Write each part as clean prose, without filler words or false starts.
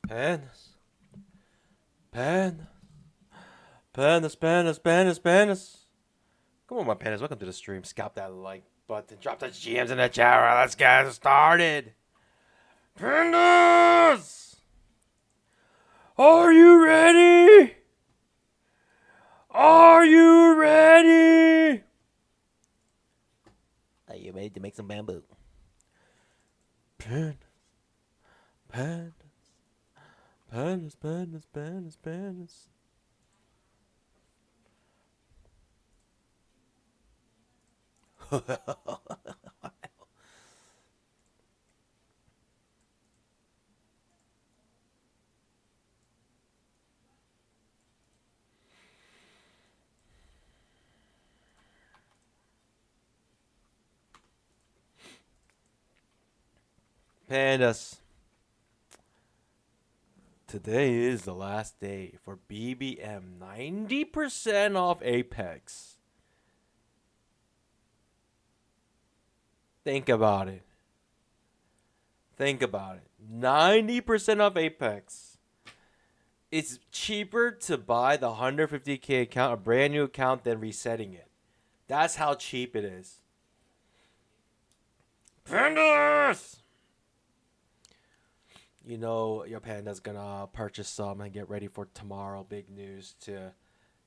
Pandas. Pandas. Pandas, pandas, pandas, pandas. Come on, my pandas. Welcome to the stream. Scalp that like button. Drop those GMs in the chat. Let's get started. Pandas! Are you ready? Are you ready? Are you ready to make some bamboo? Pandas. Pandas. Pandas, pandas, pandas, pandas. Pandas. Today is the last day for BBM. 90% off Apex. Think about it. Think about it. 90% off Apex. It's cheaper to buy the 150K account, a brand new account, than resetting it. That's how cheap it is. Pandas! You know your panda's gonna purchase some and get ready for tomorrow. Big news to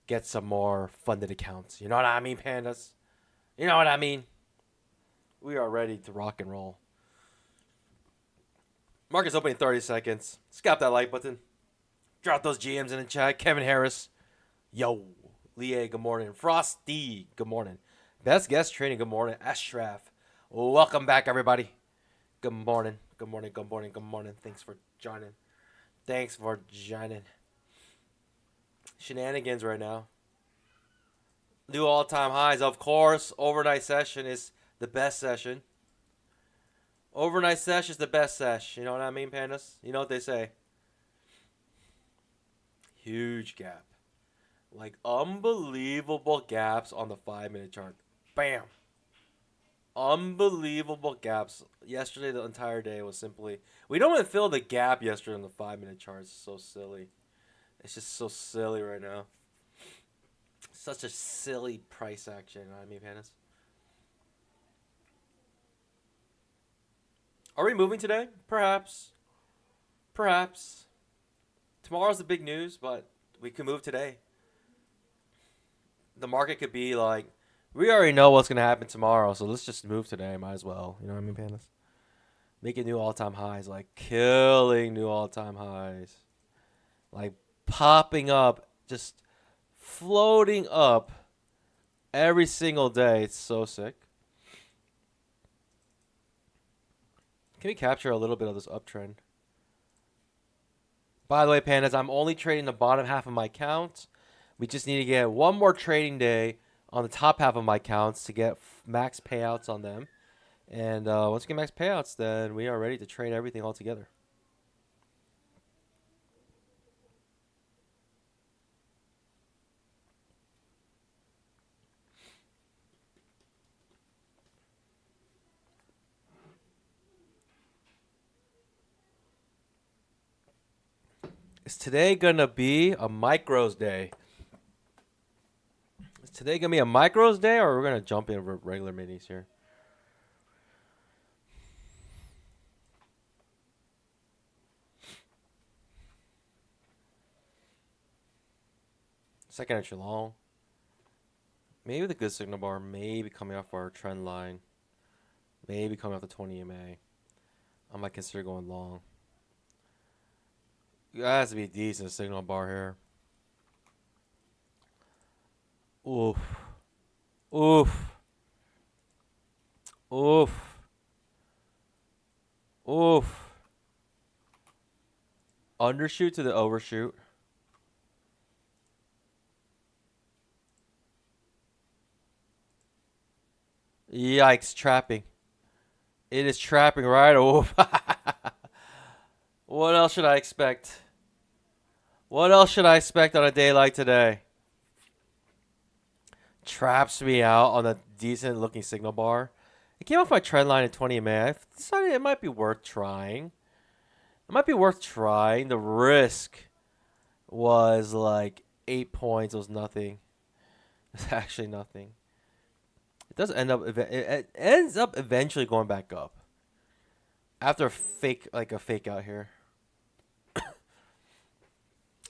get some more funded accounts. You know what I mean, pandas? You know what I mean? We are ready to rock and roll. Market's opening 30 seconds. Scalp that like button. Drop those GMs in the chat. Kevin Harris. Yo. Lee, good morning. Frosty, good morning. Best guest training, good morning. Ashraf. Welcome back, everybody. Good morning. Good morning. Good morning. Good morning. Thanks for joining. Thanks for joining. Shenanigans right now. New all-time highs. Of course, overnight session is the best session. Overnight session is the best sesh. You know what I mean, pandas? You know what they say. Huge gap. Like unbelievable gaps on the 5-minute chart. Bam. Unbelievable gaps. Yesterday, the entire day was simply... We don't even fill the gap yesterday on the 5-minute chart. It's so silly. It's just so silly right now. Such a silly price action. You know what I mean, pandas? Are we moving today? Perhaps. Perhaps. Tomorrow's the big news, but we could move today. The market could be like, we already know what's going to happen tomorrow, so let's just move today. Might as well. You know what I mean, pandas? Making new all-time highs. Like, killing new all-time highs. Like, popping up. Just floating up every single day. It's so sick. Can we capture a little bit of this uptrend? By the way, pandas, I'm only trading the bottom half of my account. We just need to get one more trading day on the top half of my accounts to get max payouts on them. And once we get max payouts, then we are ready to trade everything all together. Is today going to be a micros day? Is today going to be a micros day, or we're going to jump in regular minis here? Second entry long. Maybe the good signal bar, maybe coming off our trend line. Maybe coming off the 20 EMA. I might consider going long. It has to be a decent signal bar here. Oof. Oof. Oof. Oof. Undershoot to the overshoot. Yikes, trapping. It is trapping right over. What else should I expect? What else should I expect on a day like today? Traps me out on a decent looking signal bar. It came off my trend line at 20 MA. I decided it might be worth trying. It It might be worth trying. The risk was like 8 points. It was nothing. It's actually nothing. It does end up. It ends up eventually going back up after a fake out here.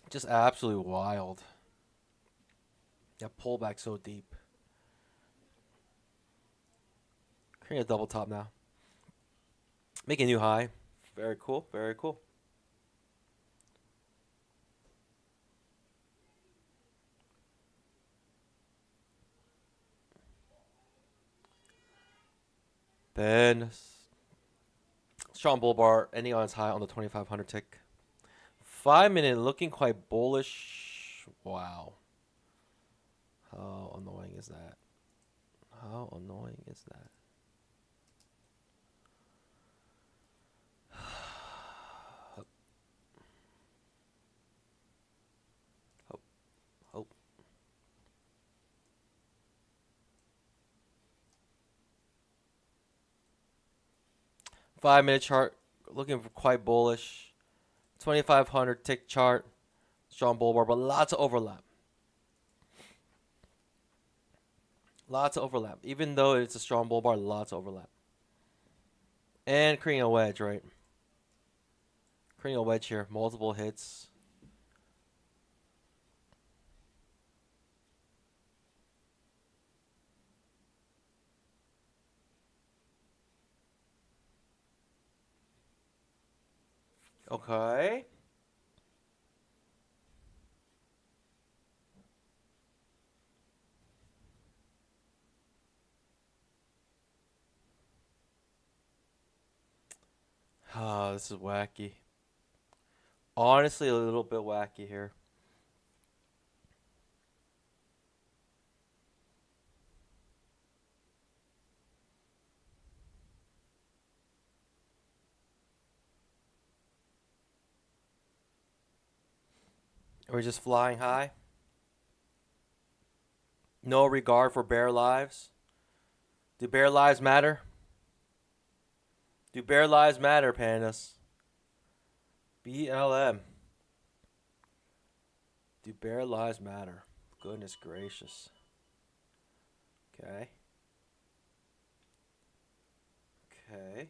Just absolutely wild. That pullback so deep. Creating a double top now. Making a new high. Very cool. Very cool. Then strong bull bar ending on its high on the 2500 tick. 5 minute looking quite bullish. Wow. How annoying is that? How annoying is that? Hope. Hope. 5 minute chart looking for quite bullish. 2500 tick chart. Strong bull bar, but lots of overlap. Lots of overlap. Even though it's a strong bull bar, lots of overlap. And creating a wedge, right? Creating a wedge here. Multiple hits. Okay. Oh, this is wacky. Honestly, a little bit wacky here. Are we just flying high? No regard for bear lives? Do bear lives matter? Do bear lives matter, pandas? BLM. Do bear lives matter? Goodness gracious. Okay. Okay.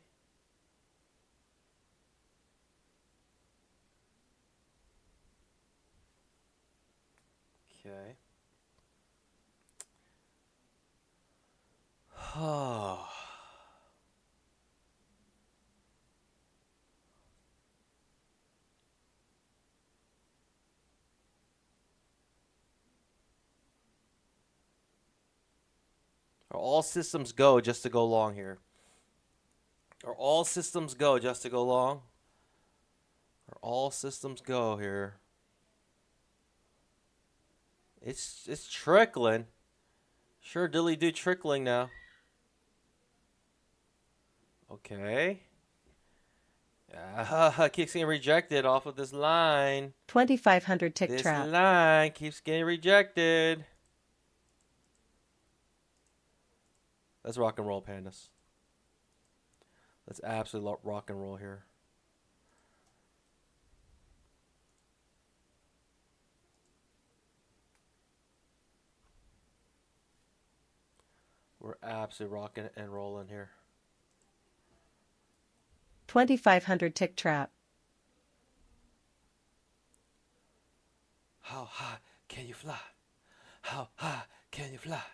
Okay. Oh. Are all systems go just to go long here? Are all systems go just to go long? Are all systems go here? It's trickling. Sure, dilly do trickling now. Okay. Keeps getting rejected off of this line. 2500 tick This trap. line keeps getting rejected. Let's rock and roll, pandas. Let's absolutely rock and roll here. We're absolutely rocking and rolling here. 2500 tick trap. How high can you fly? How high can you fly?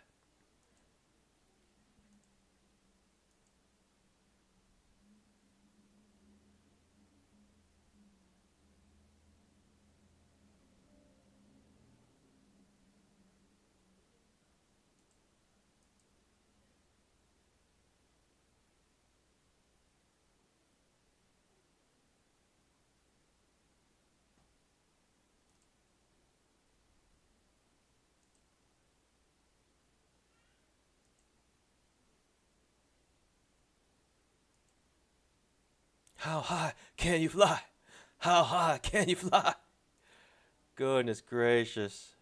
How high can you fly? How high can you fly? Goodness gracious.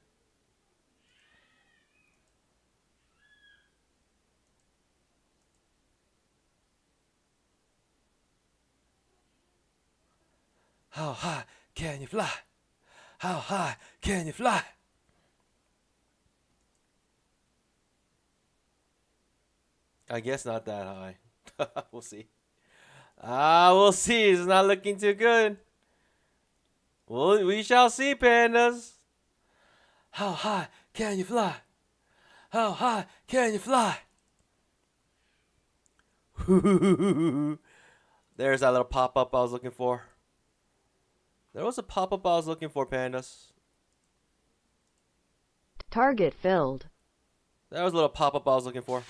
How high can you fly? How high can you fly? I guess not that high. We'll see. We'll see. It's not looking too good. We shall see, pandas. How high can you fly? How high can you fly? There's that little pop up I was looking for. There was a pop up I was looking for, pandas. Target filled. There was a little pop up I was looking for.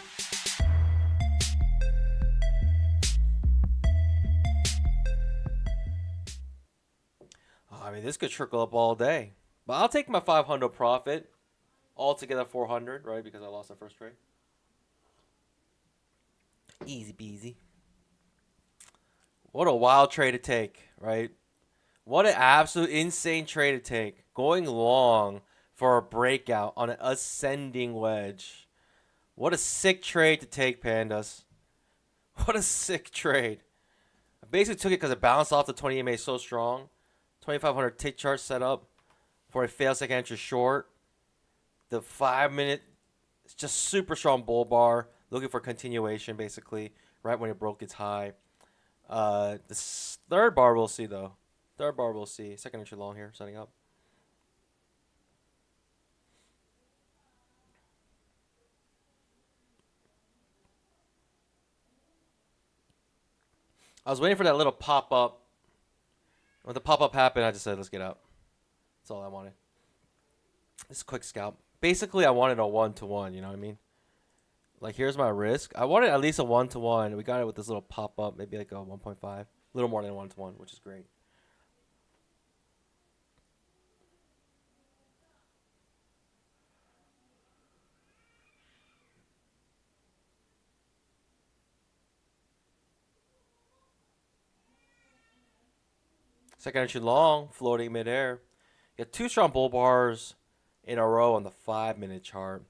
I mean, this could trickle up all day. But I'll take my 500 profit. Altogether 400, right? Because I lost the first trade. Easy peasy. What a wild trade to take, right? What an absolute insane trade to take. Going long for a breakout on an ascending wedge. What a sick trade to take, pandas. What a sick trade. I basically took it because it bounced off the 20 EMA so strong. 2500 tick chart set up for a fail second entry short. The 5 minute, it's just super strong bull bar. Looking for continuation, basically, right when it broke its high. This third bar we'll see, though. Third bar we'll see. Second entry long here, setting up. I was waiting for that little pop-up. When the pop-up happened, I just said, let's get out. That's all I wanted. This quick scalp. Basically, I wanted a 1-to-1, you know what I mean? Like, here's my risk. I wanted at least a 1-to-1. We got it with this little pop-up, maybe like a 1.5. A little more than 1-to-1, which is great. Second entry long, floating midair. You got two strong bull bars in a row on the 5 minute chart.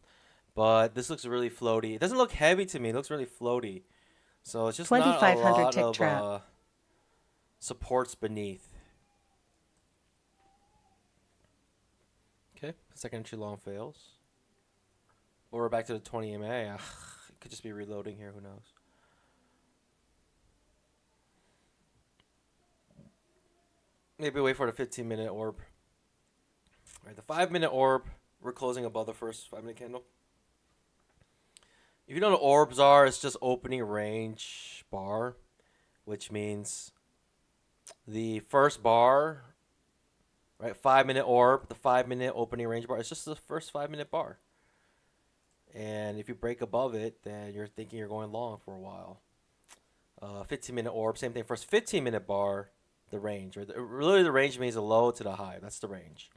But this looks really floaty. It doesn't look heavy to me. It looks really floaty. So it's just not a 2500 lot tick of trap. supports beneath. Okay, second entry long fails. Or we're back to the 20 MA. It could just be reloading here. Who knows? Maybe wait for the 15-minute orb. All right, the 5-minute orb. We're closing above the first 5-minute candle. If you know what orbs are, it's just opening range bar, which means the first bar, right? 5-minute orb, the 5-minute opening range bar. It's just the first 5-minute bar. And if you break above it, then you're thinking you're going long for a while. 15-minute orb, same thing. First 15-minute bar, the range. Really, the range means the low to the high. That's the range.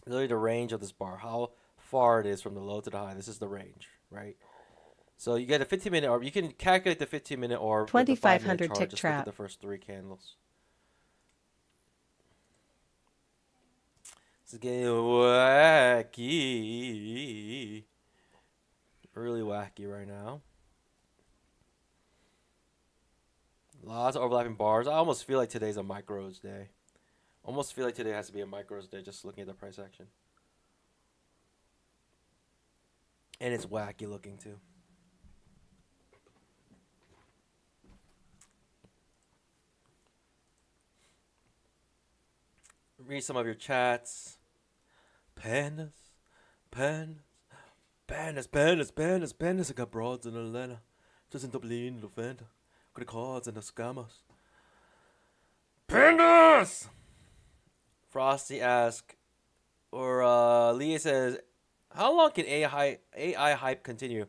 Really, the range of this bar, how far it is from the low to the high. This is the range, right? So you get a 15-minute orb. You can calculate the 15-minute orb with the 5-minute 2500 chart. tick Just look at trap. the first 3 candles. This is getting wacky. Really wacky right now. Lots of overlapping bars. I almost feel like today's a micros day. Almost feel like today has to be a micros day just looking at the price action. And it's wacky looking too. Read some of your chats. Pandas, pandas, pandas. I got broads in Atlanta. Just in Dublin, Lufanta. Got the cards and the scammers. Pandas! Frosty asks, or Leah says, how long can AI hype continue?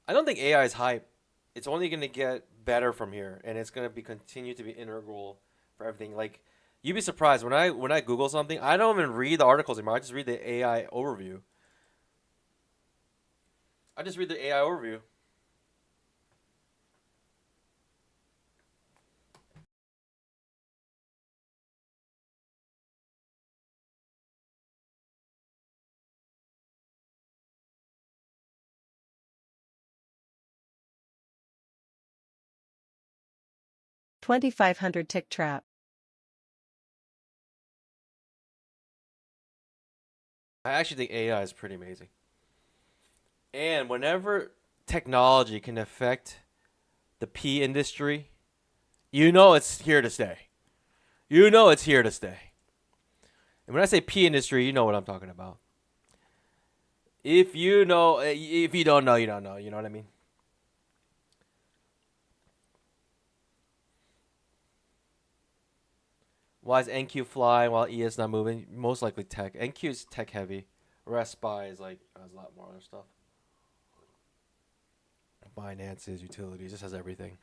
I don't think AI is hype. It's only going to get better from here, and it's going to continue to be integral for everything. Like, you'd be surprised when I Google something, I don't even read the articles anymore. I just read the AI overview. 2500 tick trap. I actually think AI is pretty amazing. And whenever technology can affect the P industry, you know it's here to stay. You know it's here to stay. And when I say P industry, you know what I'm talking about. If you don't know, you don't know. You know what I mean? Why is NQ flying while E is not moving? Most likely tech. NQ is tech heavy. Rest SPY is like has a lot more other stuff. Finances, utilities, just has everything.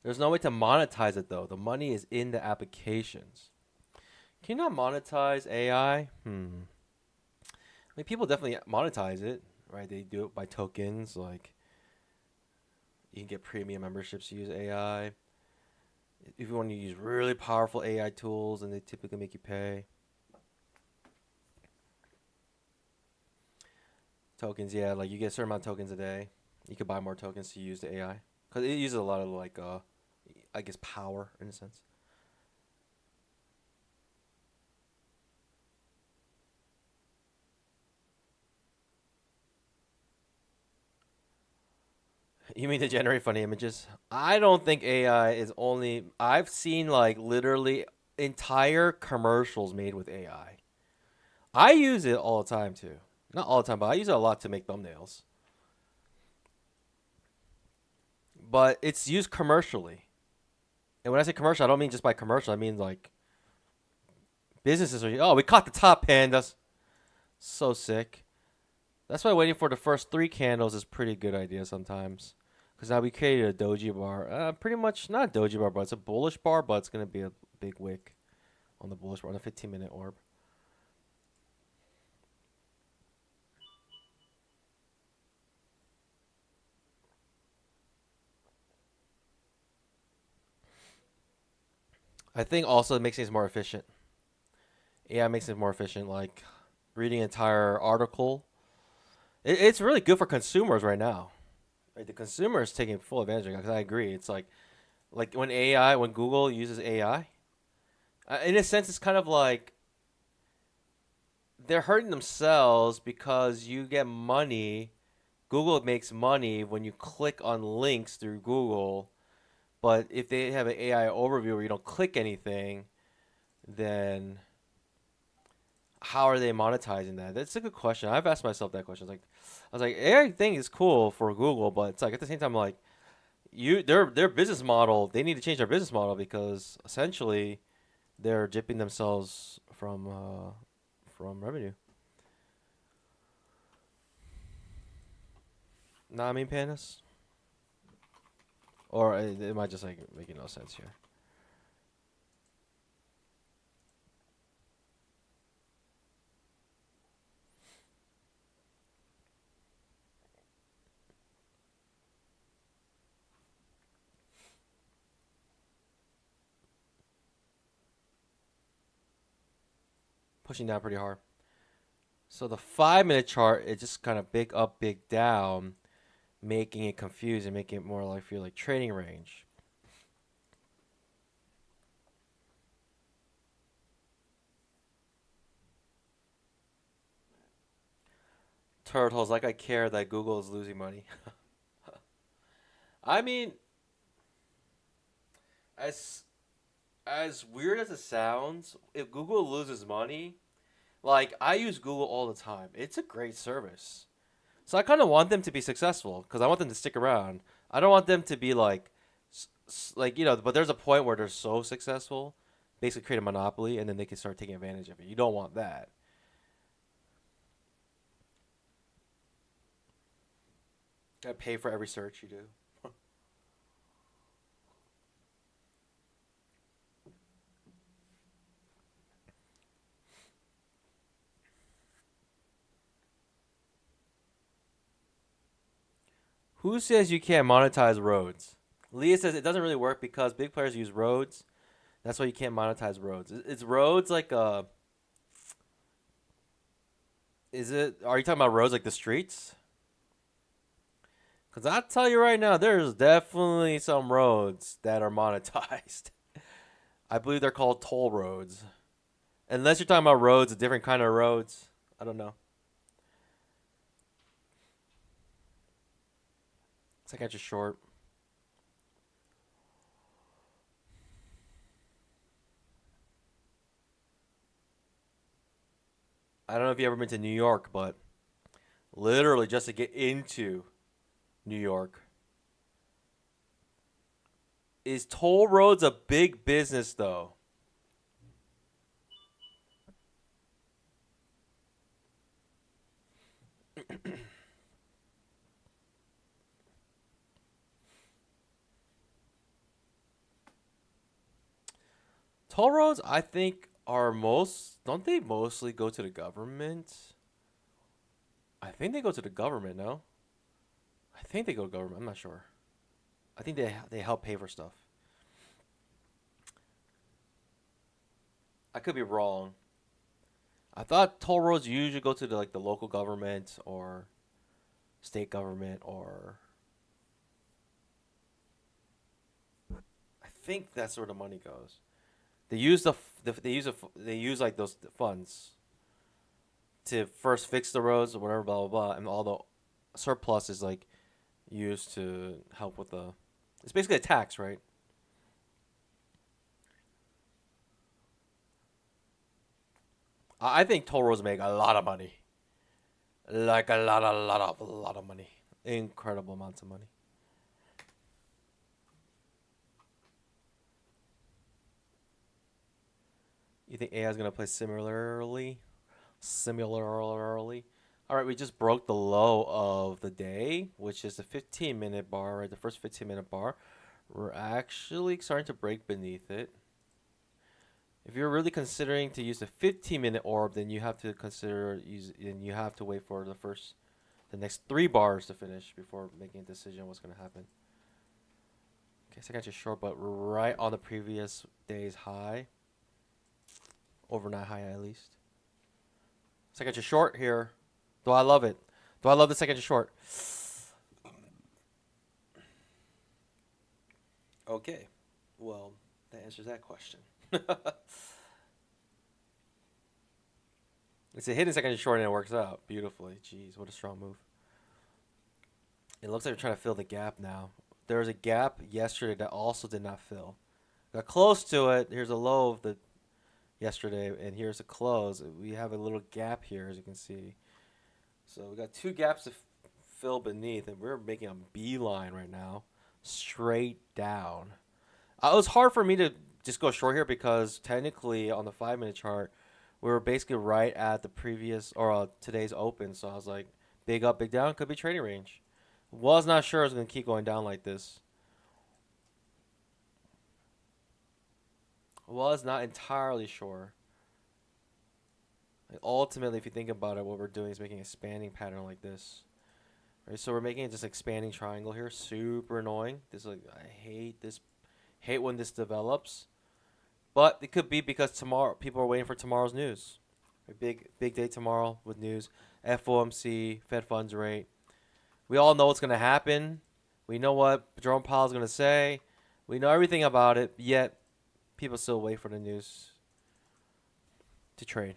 There's no way to monetize it though. The money is in the applications. Can you not monetize AI? I mean, people definitely monetize it, right? They do it by tokens. Like you can get premium memberships to use AI. If you want to use really powerful AI tools, and they typically make you pay. Tokens, yeah, like you get a certain amount of tokens a day. You could buy more tokens to use the AI because it uses a lot of like, I guess, power in a sense. You mean to generate funny images? I don't think AI is only. I've seen like literally entire commercials made with AI. I use it all the time too. Not all the time, but I use it a lot to make thumbnails. But it's used commercially. And when I say commercial, I don't mean just by commercial. I mean like businesses are, oh, we caught the top pandas. So sick. That's why waiting for the first three candles is pretty good idea sometimes. Because now we created a doji bar. Pretty much not a doji bar, but it's a bullish bar, but it's going to be a big wick on the bullish bar, on the 15-minute orb. I think also it makes things more efficient. Yeah, it makes it more efficient. Like reading an entire article. It's really good for consumers right now. Right, the consumer is taking full advantage of it because I agree. It's like when Google uses AI, in a sense, it's kind of like they're hurting themselves because you get money. Google makes money when you click on links through Google, but if they have an AI overview where you don't click anything, then how are they monetizing that? That's a good question. I've asked myself that question. I was like, AI thing is cool for Google, but it's like at the same time, like their business model, they need to change their business model because essentially they're jipping themselves from revenue. Nah, I mean pandas, or it might just like making no sense here. Pushing down pretty hard. So the 5 minute chart is just kind of big up, big down, making it confusing, making it more like feel like trading range. Turtles, like I care that Google is losing money. I mean, as as weird as it sounds, if Google loses money, like I use Google all the time. It's a great service. So I kind of want them to be successful because I want them to stick around. I don't want them to be like, like but there's a point where they're so successful, basically create a monopoly, and then they can start taking advantage of it. You don't want that. Gotta pay for every search you do. Who says you can't monetize roads? Leah says it doesn't really work because big players use roads. That's why you can't monetize roads. It's roads like Is it? Are you talking about roads like the streets? Because I'll tell you right now, there's definitely some roads that are monetized. I believe they're called toll roads. Unless you're talking about roads, a different kind of roads. I don't know. Second entry short. I don't know if you've ever been to New York, but literally just to get into New York, is toll roads a big business though? Toll roads, I think, are most. Don't they mostly go to the government? I think they go to the government. No, I think they go to government. I'm not sure. I think they help pay for stuff. I could be wrong. I thought toll roads usually go to the local government or state government, or I think that's where the money goes. They use they use like those funds to first fix the roads or whatever, blah blah blah, and all the surplus is like used to help with the. It's basically a tax, right? I think toll roads make a lot of money, like a lot of money, incredible amounts of money. You think AI is gonna play similarly? Similarly. All right, we just broke the low of the day, which is the 15-minute bar, right? The first 15-minute bar. We're actually starting to break beneath it. If you're really considering to use the 15-minute orb, then you have to and you have to wait for the next 3 bars to finish before making a decision what's gonna happen. Okay, second just short, but right on the previous day's high, overnight high at least. Second just short here. Do I love it? Do I love the second just short? Okay, well that answers that question. It's a hidden second just short and it works out beautifully. Jeez, what a strong move. It looks like we're trying to fill the gap now. There was a gap yesterday that also did not fill. Got close to it. Here's a low of the yesterday, and here's a close. We have a little gap here, as you can see. So we got 2 gaps to fill beneath, and we're making a beeline right now, straight down. It was hard for me to just go short here because technically on the 5-minute chart, we were basically right at the previous or today's open. So I was like, big up, big down, could be trading range. Was not sure it was going to keep going down like this. Was not entirely sure. Like ultimately, if you think about it, what we're doing is making a expanding pattern like this. Right, so we're making it just expanding triangle here. Super annoying. This like I hate this. Hate when this develops. But it could be because tomorrow people are waiting for tomorrow's news. A big day tomorrow with news. FOMC, Fed funds rate. We all know what's going to happen. We know what Jerome Powell is going to say. We know everything about it. Yet people still wait for the news to trade.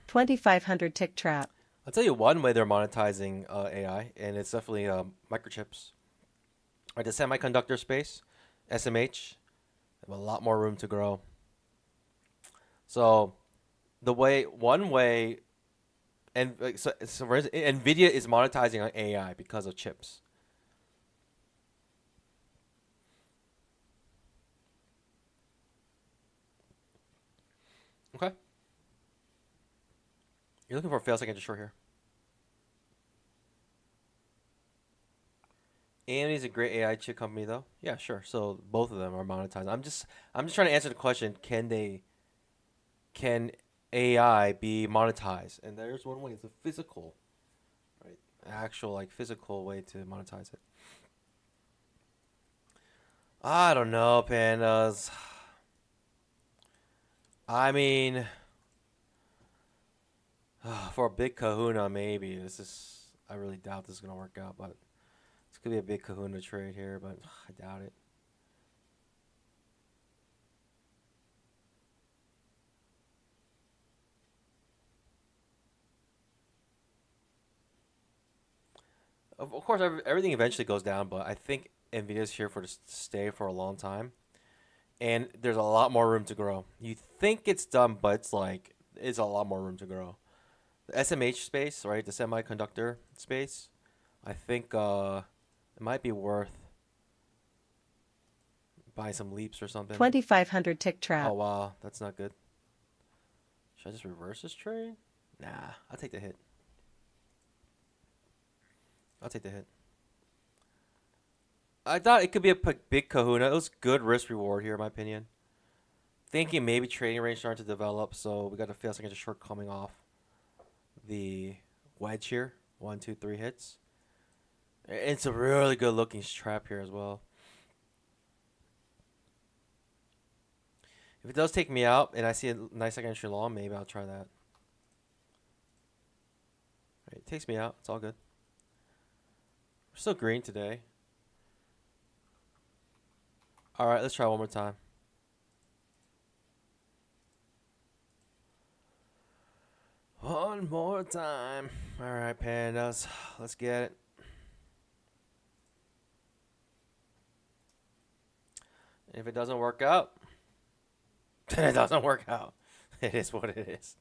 $2,500 tick trap. I'll tell you one way they're monetizing AI, and it's definitely microchips. Right, the semiconductor space, SMH, have a lot more room to grow. So, one way, and so for instance, Nvidia is monetizing on AI because of chips. Okay, you're looking for a fail second to short here. AMD is a great AI chip company, though. Yeah, sure. So both of them are monetized. I'm just trying to answer the question: can AI be monetized? And there's one way. It's a physical, right? Actual like physical way to monetize it. I don't know, pandas. I mean, for a big kahuna, maybe. This is. I really doubt this is gonna work out, but this could be a big kahuna trade here, but I doubt it. Of course, everything eventually goes down, but I think Nvidia's here for to stay for a long time, and there's a lot more room to grow. You think it's done, but it's a lot more room to grow. The SMH space, right? The semiconductor space. I think it might be worth buying some leaps or something. 2,500 tick Oh trap. wow, that's not good. Should I just reverse this trade? Nah, I'll take the hit. I'll take the hit. I thought it could be a big kahuna. It was good risk reward here, in my opinion. Thinking maybe trading range starting to develop, so we got to feel like a short coming off the wedge here. 1, 2, 3 hits. It's a really good looking trap here as well. If it does take me out and I see a nice second entry long, maybe I'll try that. Right, it takes me out. It's all good. We're still green today. All right, let's try one more time. One more time. All right, pandas. Let's get it. If it doesn't work out, then it doesn't work out. It is what it is.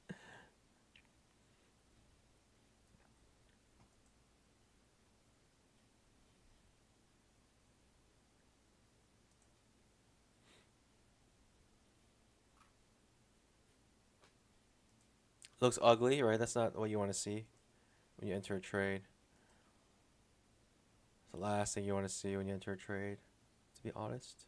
Looks ugly, right? That's not what you want to see when you enter a trade. It's the last thing you want to see when you enter a trade, to be honest.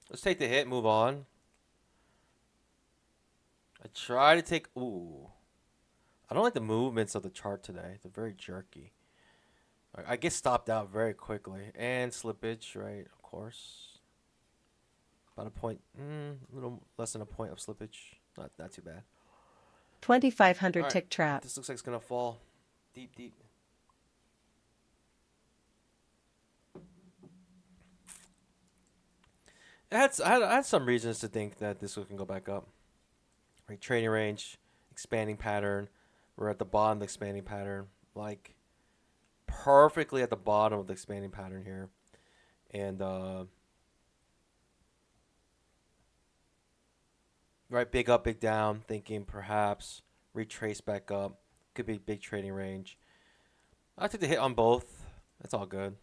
Let's take the hit, move on. I try to take. Ooh. I don't like the movements of the chart today. They're very jerky. I get stopped out very quickly. And slippage, right? Of course. About a point. A little less than a point of slippage. Not too bad. 2,500 All right. tick trap. This looks like it's going to fall deep, deep. I had some reasons to think that this can go back up. Right, trading range, expanding pattern. We're at the bottom of the expanding pattern, like perfectly at the bottom of the expanding pattern here, and right, big up, big down. Thinking perhaps retrace back up. Could be big trading range. I took the hit on both. That's all good.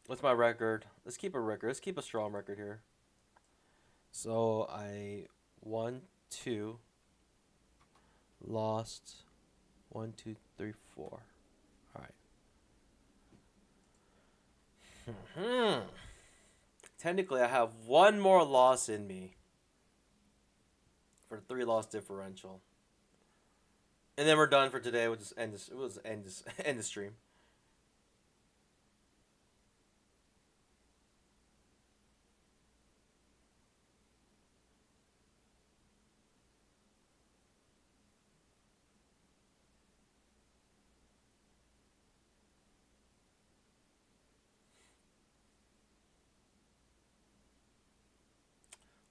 What's my record? Let's keep a record. Let's keep a strong record here. So I won 2, lost 1, 2, 3, 4. All right. Technically, I have one more loss in me for the 3-loss differential, and then we're done for today. We'll just end this. We'll just end the stream.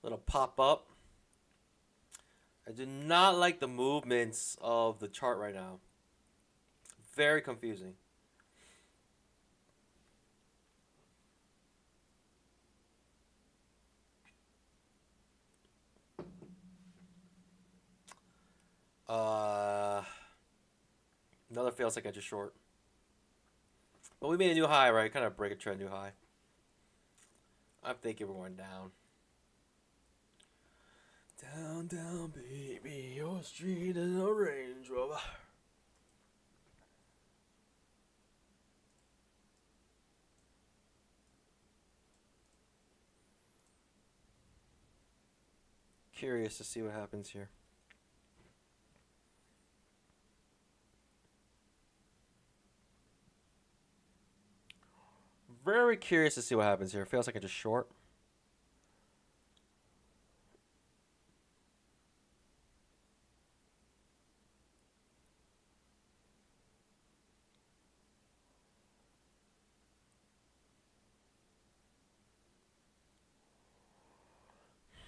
Little pop up. I do not like the movements of the chart right now. Very confusing. Another fails like I just short. But we made a new high, right? Kind of break a trend new high. I'm thinking we're going down. Down, down, baby, your street is a Range Rover. Curious to see what happens here. Very curious to see what happens here. Feels like I just short.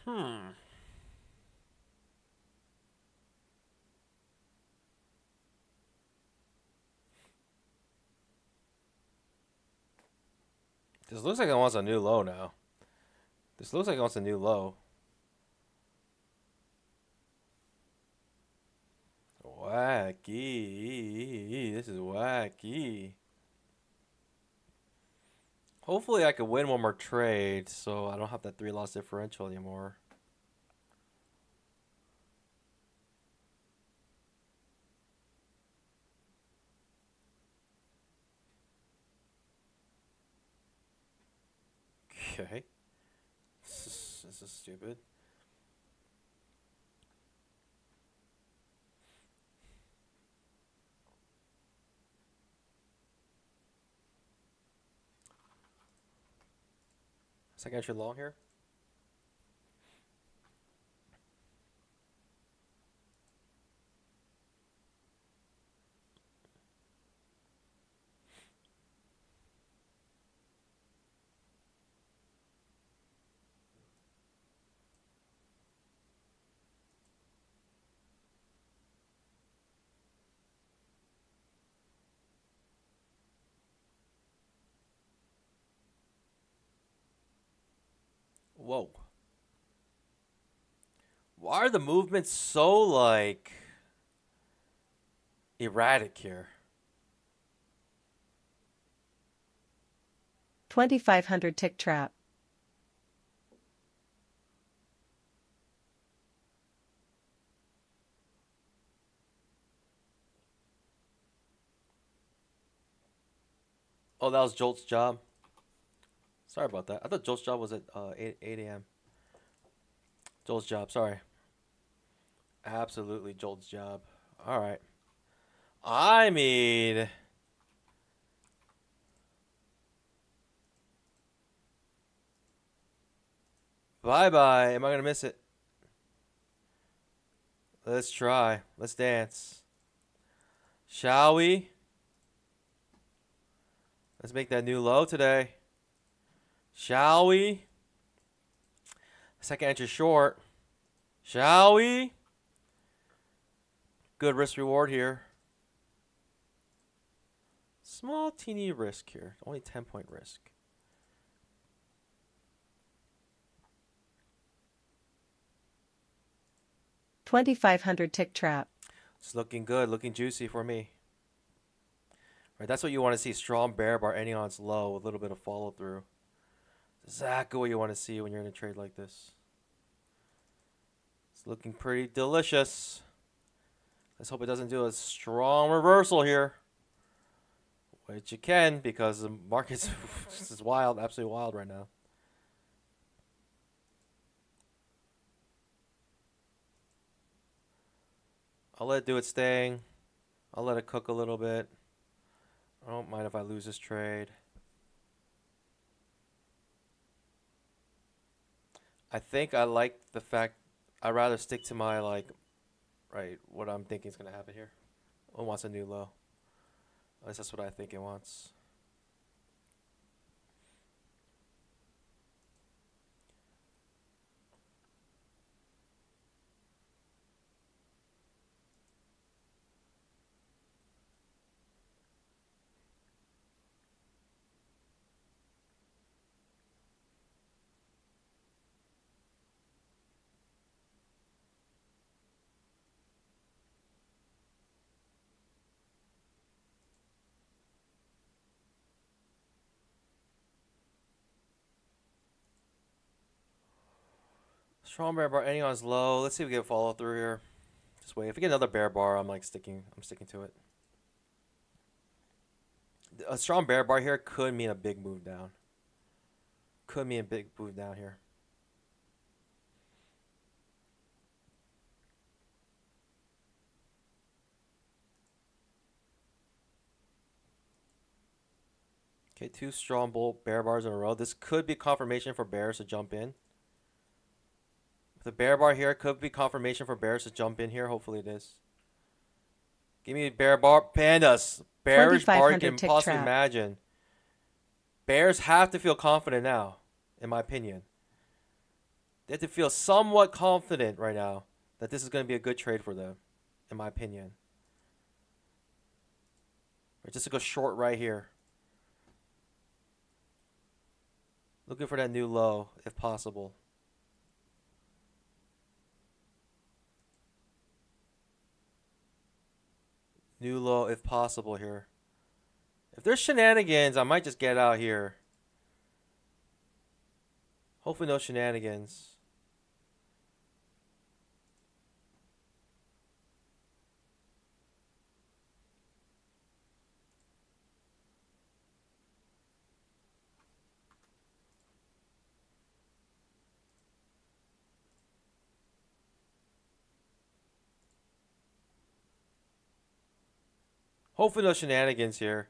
Hmm. This looks like it wants a new low now. This looks like it wants a new low. Wacky. This is wacky. Hopefully I could win one more trade so I don't have that 3-loss differential anymore. Okay. This is stupid. Second entry long here. Whoa. Why are the movements so, like, erratic here? 2,500 tick trap. Oh, that was Jolt's job. Sorry about that. I thought Jolt's job was at 8 a.m. Jolt's job, sorry. Absolutely Jolt's job. All right. I mean, bye-bye. Am I going to miss it? Let's try. Let's dance. Shall we? Let's make that new low today. Shall we? Second entry short. Shall we? Good risk reward here. Small teeny risk here. Only 10-point risk. $2,500 tick trap. It's looking good, looking juicy for me. Right, that's what you want to see. Strong bear bar ending on its low with a little bit of follow through. Exactly what you want to see when you're in a trade like this. It's looking pretty delicious. Let's hope it doesn't do a strong reversal here. Which it can, because the market's is wild, absolutely wild right now. I'll let it do its thing. I'll let it cook a little bit. I don't mind if I lose this trade. I think I like the fact I'd rather stick to my, like, right, what I'm thinking is going to happen here. It wants a new low. At least that's what I think it wants. Strong bear bar ending on is low. Let's see if we get a follow through here. Just wait. If we get another bear bar, I'm sticking to it. A strong bear bar here could mean a big move down. Could mean a big move down here. Okay, 2 strong bull bear bars in a row. This could be confirmation for bears to jump in. The bear bar here could be confirmation for bears to jump in here. Hopefully it is. Give me a bear bar. Pandas. Bearish bar you can possibly imagine. Bears have to feel confident now, in my opinion. They have to feel somewhat confident right now that this is going to be a good trade for them, in my opinion. Or just to go short right here. Looking for that new low, if possible. New low, if possible here. If there's shenanigans, I might just get out here. Hopefully no shenanigans. Hopefully no shenanigans here.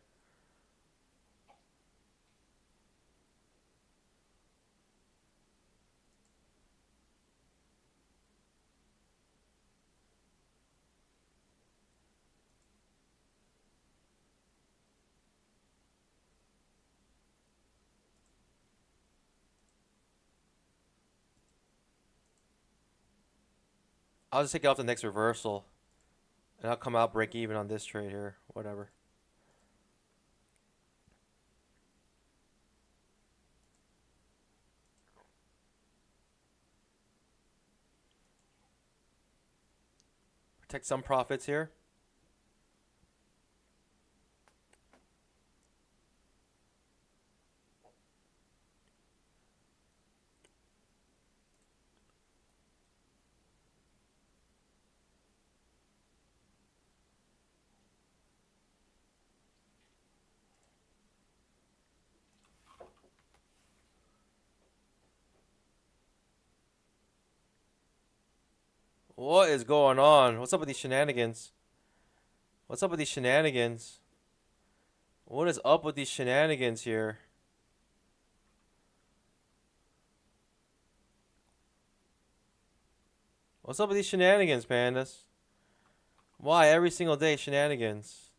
I'll just take it off the next reversal. And I'll come out break even on this trade here. Whatever. Protect some profits here. What is going on? What's up with these shenanigans? What's up with these shenanigans? What is up with these shenanigans here? What's up with these shenanigans, pandas? Why every single day shenanigans?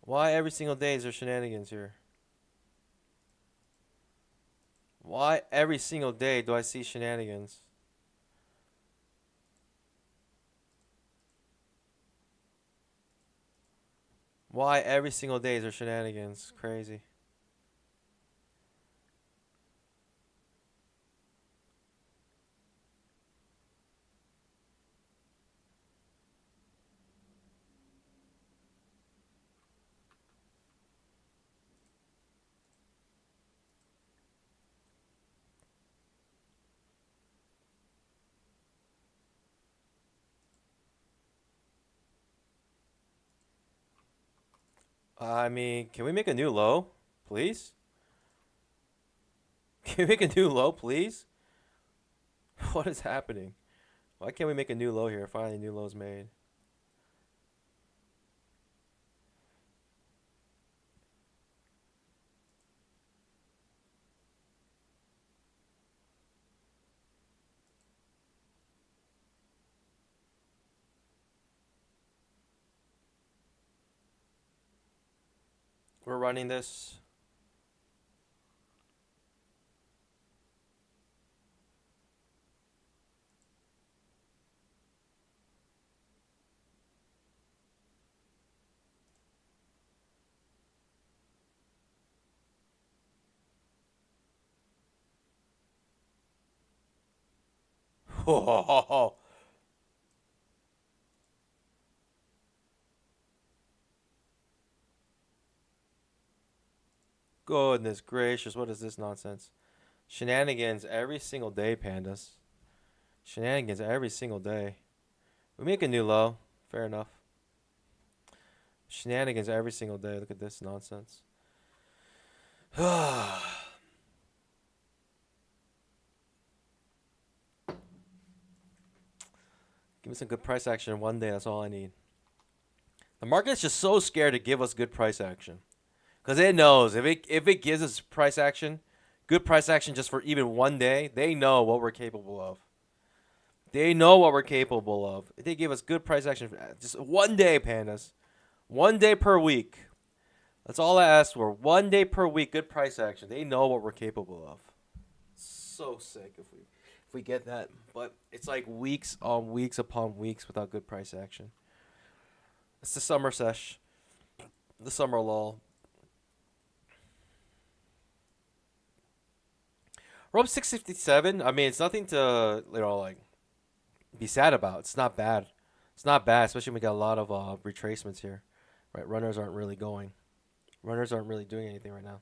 Why every single day is there shenanigans here? Why every single day do I see shenanigans? Why every single day is there shenanigans? Crazy. I mean, can we make a new low, please? Can we make a new low, please? What is happening? Why can't we make a new low here? Finally, new low's made. We're running this. Oh, goodness gracious, what is this nonsense? Shenanigans every single day, pandas. Shenanigans every single day. We make a new low. Fair enough. Shenanigans every single day. Look at this nonsense. Give me some good price action in one day. That's all I need. The market's just so scared to give us good price action. Because it knows if it gives us price action, good price action just for even one day, they know what we're capable of. They know what we're capable of. If they give us good price action for just one day, pandas. One day per week. That's all I asked for. One day per week, good price action. They know what we're capable of. So sick if we get that. But it's like weeks on weeks upon weeks without good price action. It's the summer sesh. The summer lull. We're up 657. I mean, it's nothing to, like, be sad about. It's not bad. It's not bad, especially when we got a lot of retracements here. Right? Runners aren't really going. Runners aren't really doing anything right now.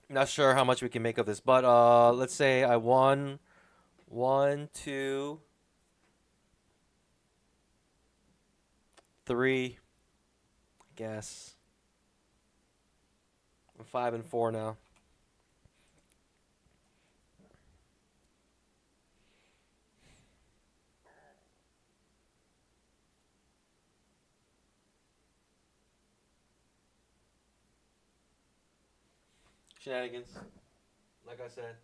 Not sure how much we can make of this, but let's say I won 1, 2, 3, I guess. I'm 5 and 4 now. Shenanigans. Like I said.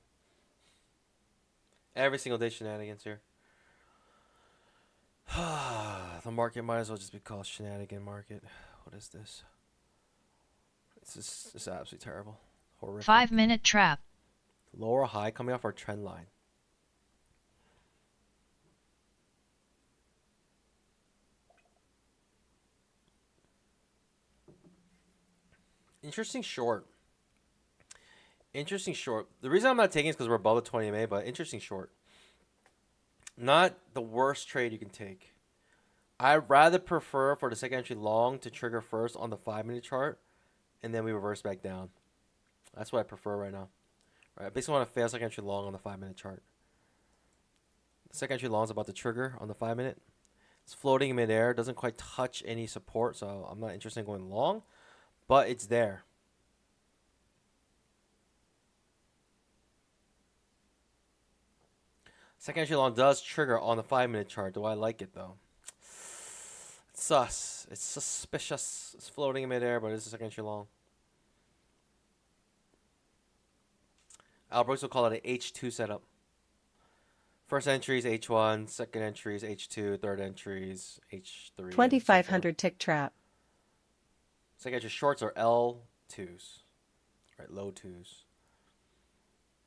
Every single day shenanigans here. The market might as well just be called shenanigan market. What is this? It's absolutely terrible. Horrific. 5-minute trap. Lower high coming off our trend line. Interesting short. Interesting short. The reason I'm not taking it is because we're above the 20 MA, but interesting short. Not the worst trade you can take. I'd rather prefer for the second entry long to trigger first on the 5-minute chart, and then we reverse back down. That's what I prefer right now. Right, I basically want to fail second entry long on the 5-minute chart. The second entry long is about to trigger on the 5-minute. It's floating in midair, doesn't quite touch any support, so I'm not interested in going long, but it's there. Second entry long does trigger on the 5-minute chart. Do I like it though? It's sus. It's suspicious. It's floating in midair, but it's a second entry long. Al Brooks will call it an H2 setup. First entry is H1, second entry is H2, third entry is H3. 2500 tick trap. Second entry shorts are L2s, right? Low twos.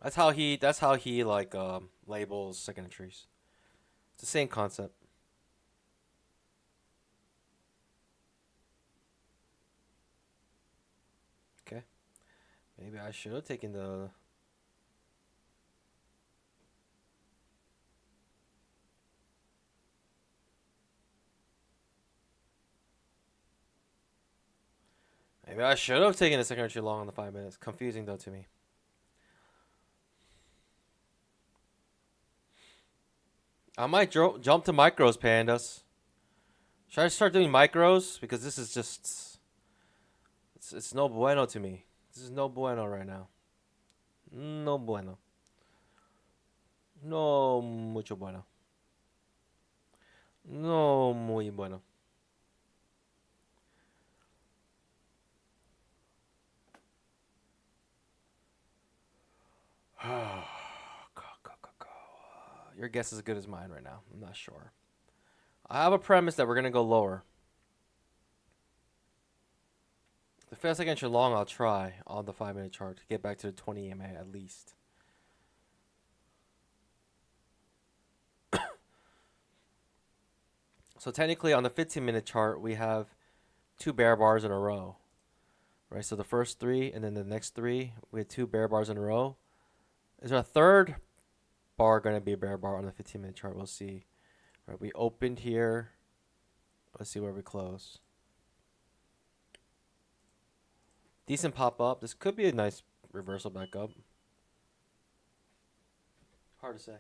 That's how he like labels second entries. It's the same concept. Okay. Maybe I should have taken the Maybe I should have taken the second entry long on the 5 minutes. Confusing though to me. I might jump to micros, pandas. Should I start doing micros? Because this is just... It's no bueno to me. This is no bueno right now. No bueno. No mucho bueno. No muy bueno. Your guess is as good as mine right now. I'm not sure. I have a premise that we're going to go lower. The fast second entry long, I'll try on the 5-minute chart to get back to the 20 EMA at least. So technically on the 15-minute chart, we have 2 bear bars in a row. right? So the first three and then the next three, we had 2 bear bars in a row. Is our third bar going to be a bear bar on the 15-minute chart? We'll see. All right, we opened here. Let's see where we close. Decent pop up. This could be a nice reversal back up. Hard to say.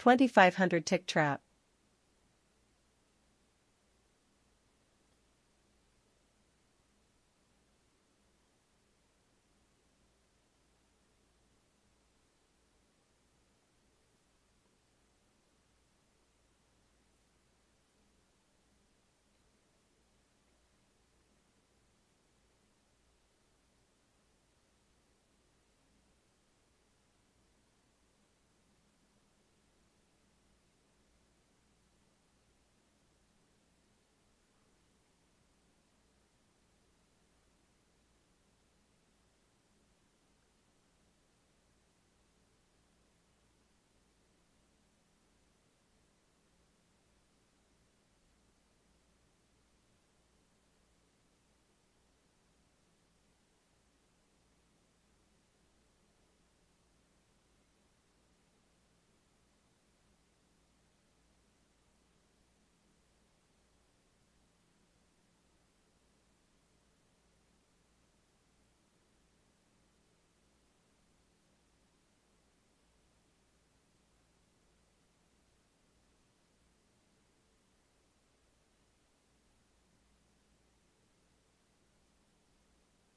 $2,500 tick trap.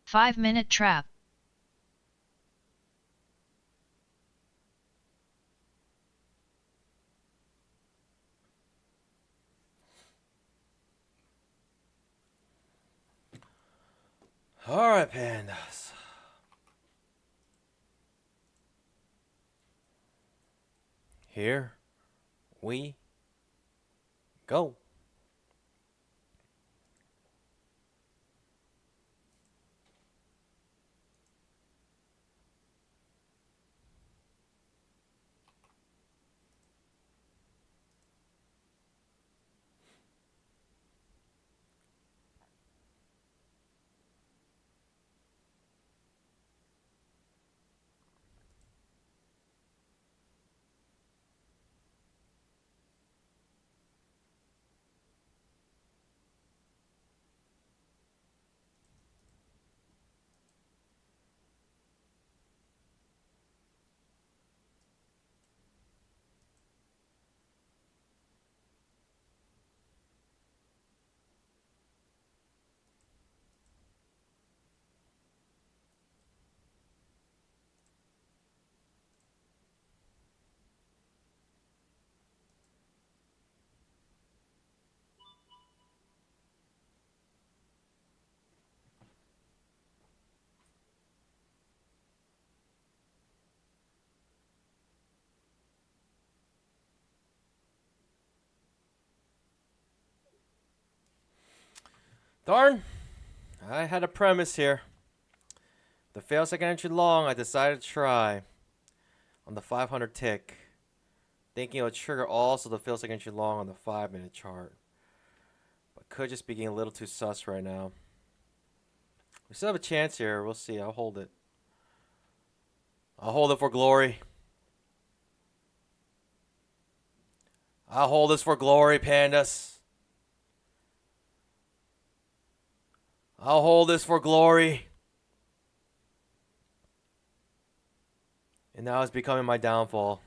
Five-minute trap. All right, pandas. Here we go. Darn. I had a premise here. The fail second entry long, I decided to try on the 500 tick, thinking it would trigger also the fail second entry long on the 5-minute chart. But could just be getting a little too sus right now. We still have a chance here. We'll see. I'll hold it. I'll hold it for glory. I'll hold this for glory, pandas. I'll hold this for glory. And now it's becoming my downfall.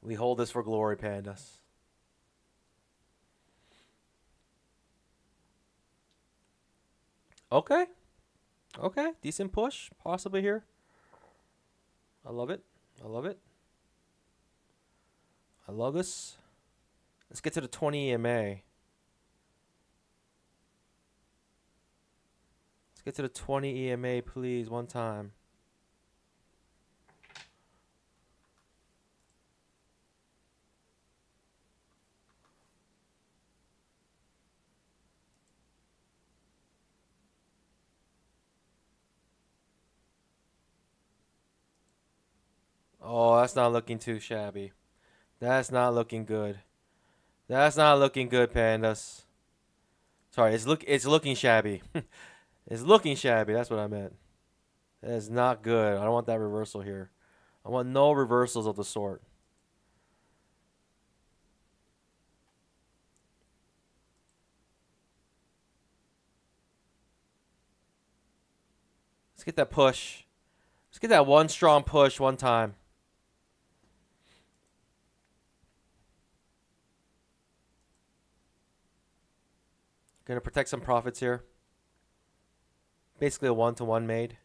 We hold this for glory, pandas. Okay. Okay. Decent push, possibly here. I love it. I love it. I love this. Let's get to the 20 EMA. Let's get to the 20 EMA, please, one time. Oh, that's not looking too shabby. That's not looking good. That's not looking good, pandas. Sorry, it's looking shabby. It's looking shabby. That's what I meant. That is not good. I don't want that reversal here. I want no reversals of the sort. Let's get that push. Let's get that one strong push one time. Gonna protect some profits here. Basically a one-to-one made.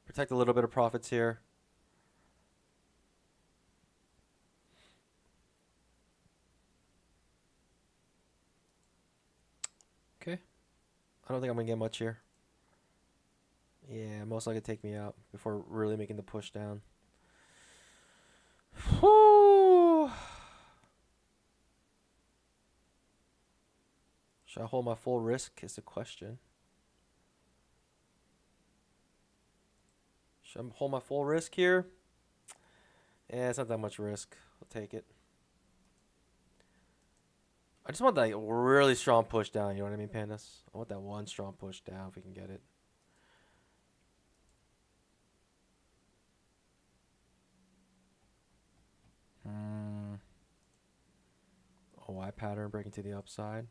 Protect a little bit of profits here. Okay. I don't think I'm gonna get much here. Yeah, most likely take me out before really making the push down. Whew. Should I hold my full risk is the question. Should I hold my full risk here? Yeah, it's not that much risk. I'll take it. I just want that really strong push down, you know what I mean, pandas? I want that one strong push down if we can get it. OI pattern breaking to the upside.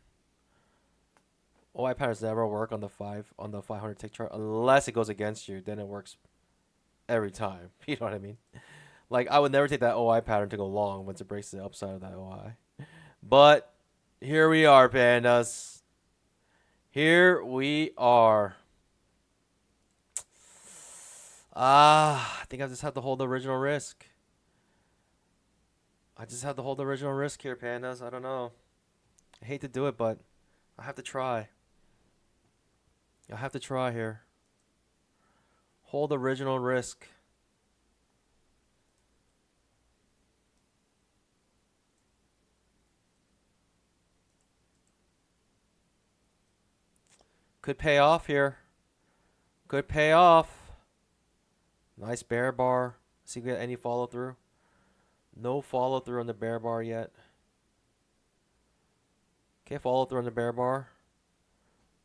OI patterns never work on the 500 tick chart unless it goes against you. Then it works every time. You know what I mean? Like I would never take that OI pattern to go long once it breaks the upside of that OI. But here we are, pandas. Here we are. I think I just have to hold the original risk. I just have to hold the original risk here, pandas. I don't know. I hate to do it, but I have to try. I have to try here. Hold original risk. Could pay off here. Could pay off. Nice bear bar. See if we get any follow through. No follow through on the bear bar yet. Okay, follow through on the bear bar.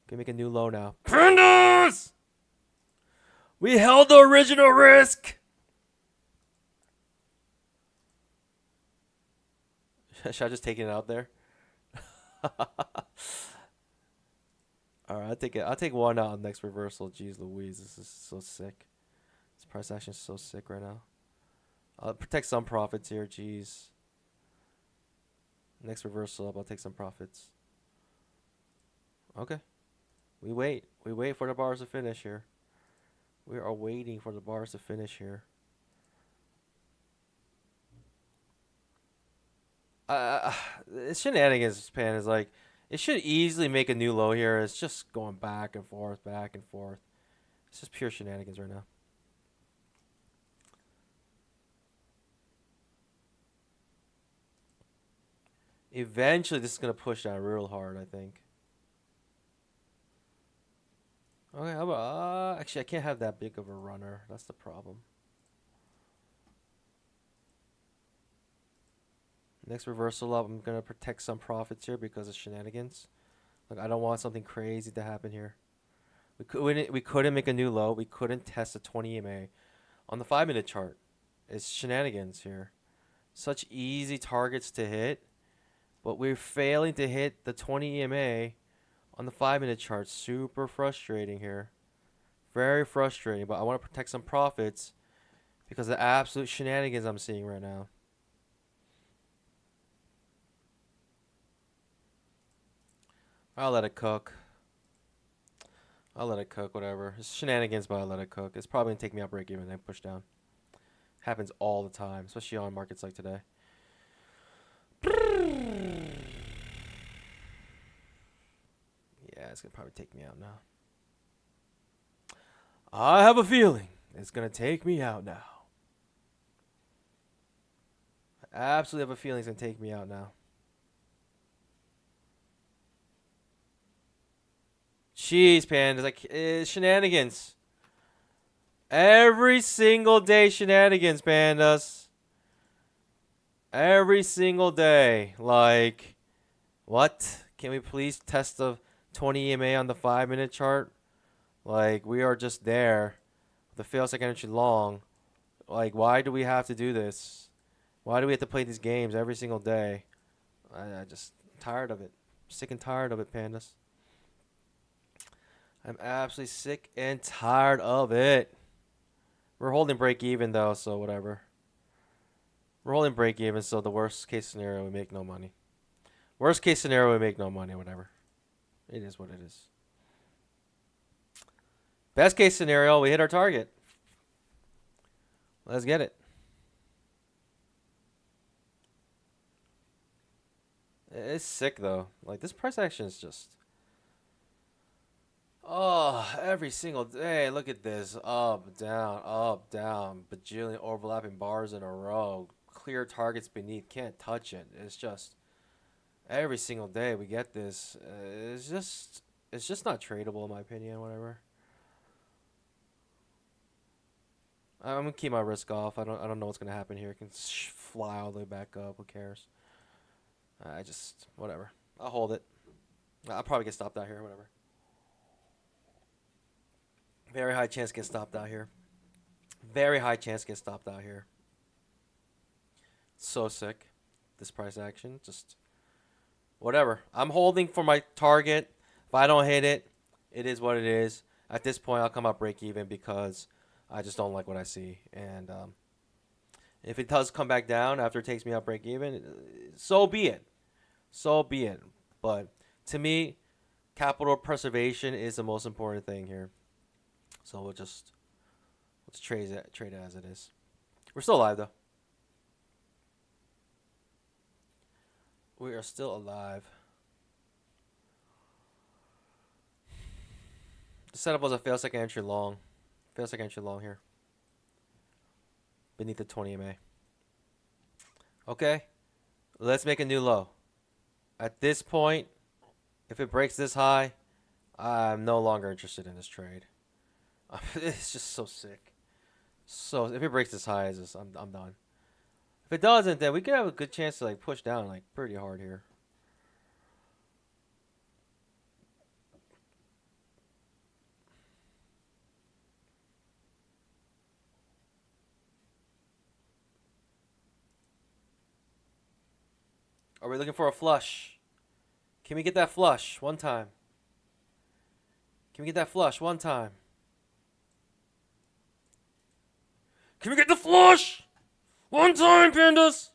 Can make a new low now. Pandas! We held the original risk. Should I just take it out there? All right, I'll take it. I'll take one out on next reversal. Jeez Louise, this is so sick. This price action is so sick right now. I'll protect some profits here. Jeez. Next reversal up, I'll take some profits. Okay. We wait. We wait for the bars to finish here. We are waiting for the bars to finish here. It's shenanigans, pan is like, it should easily make a new low here. It's just going back and forth, back and forth. It's just pure shenanigans right now. Eventually, this is going to push down real hard, I think. Okay, how about, actually, I can't have that big of a runner. That's the problem. Next reversal up, I'm going to protect some profits here because of shenanigans. Like, I don't want something crazy to happen here. We couldn't make a new low. We couldn't test a 20 EMA. On the 5-minute chart, it's shenanigans here. Such easy targets to hit, but we're failing to hit the 20 EMA on the 5-minute chart. Super frustrating here. Very frustrating, but I want to protect some profits because of the absolute shenanigans I'm seeing right now. I'll let it cook. I'll let it cook, whatever. It's shenanigans, but I'll let it cook. It's probably going to take me out break even and then push down. Happens all the time, especially on markets like today. Yeah, it's gonna probably take me out now. I have a feeling it's gonna take me out now. I absolutely have a feeling it's gonna take me out now. Jeez, Panda, like shenanigans. Every single day, shenanigans, Pandas. Every single day. Like, what? Can we please test the 20 EMA on the 5-minute chart? Like, we are just there. The fail second entry long. Like, why do we have to do this? Why do we have to play these games every single day? I just tired of it. Sick and tired of it, Pandas. I'm absolutely sick and tired of it. We're holding break even though, so whatever. We're holding break even, so the worst case scenario we make no money. Worst case scenario we make no money, whatever. It is what it is. Best case scenario, we hit our target. Let's get it. It's sick though. Like this price action is just every single day. Look at this. Up, down. Bajillion overlapping bars in a row. Clear targets beneath. Can't touch it. It's just every single day we get this. It's just not tradable in my opinion. Whatever. I'm gonna keep my risk off. I don't know what's gonna happen here. It can fly all the way back up. Who cares? I just whatever. I'll hold it. I'll probably get stopped out here. Whatever. Very high chance to get stopped out here. Very high chance to get stopped out here. So sick. This price action. Just whatever. I'm holding for my target. If I don't hit it, it is what it is. At this point, I'll come out break even because I just don't like what I see. And if it does come back down after it takes me out break even, so be it. So be it. But to me, capital preservation is the most important thing here. So let's trade it as it is. We're still alive though. We are still alive. The setup was a fail second entry long. Fail second entry long here. Beneath the 20 MA. Okay. Let's make a new low. At this point, if it breaks this high, I'm no longer interested in this trade. It's just so sick. So if it breaks this high, I'm done. If it doesn't, then we could have a good chance to like push down like pretty hard here. Are we looking for a flush? Can we get that flush one time? Can we get that flush one time? Can we get the flush? One time, Pandas!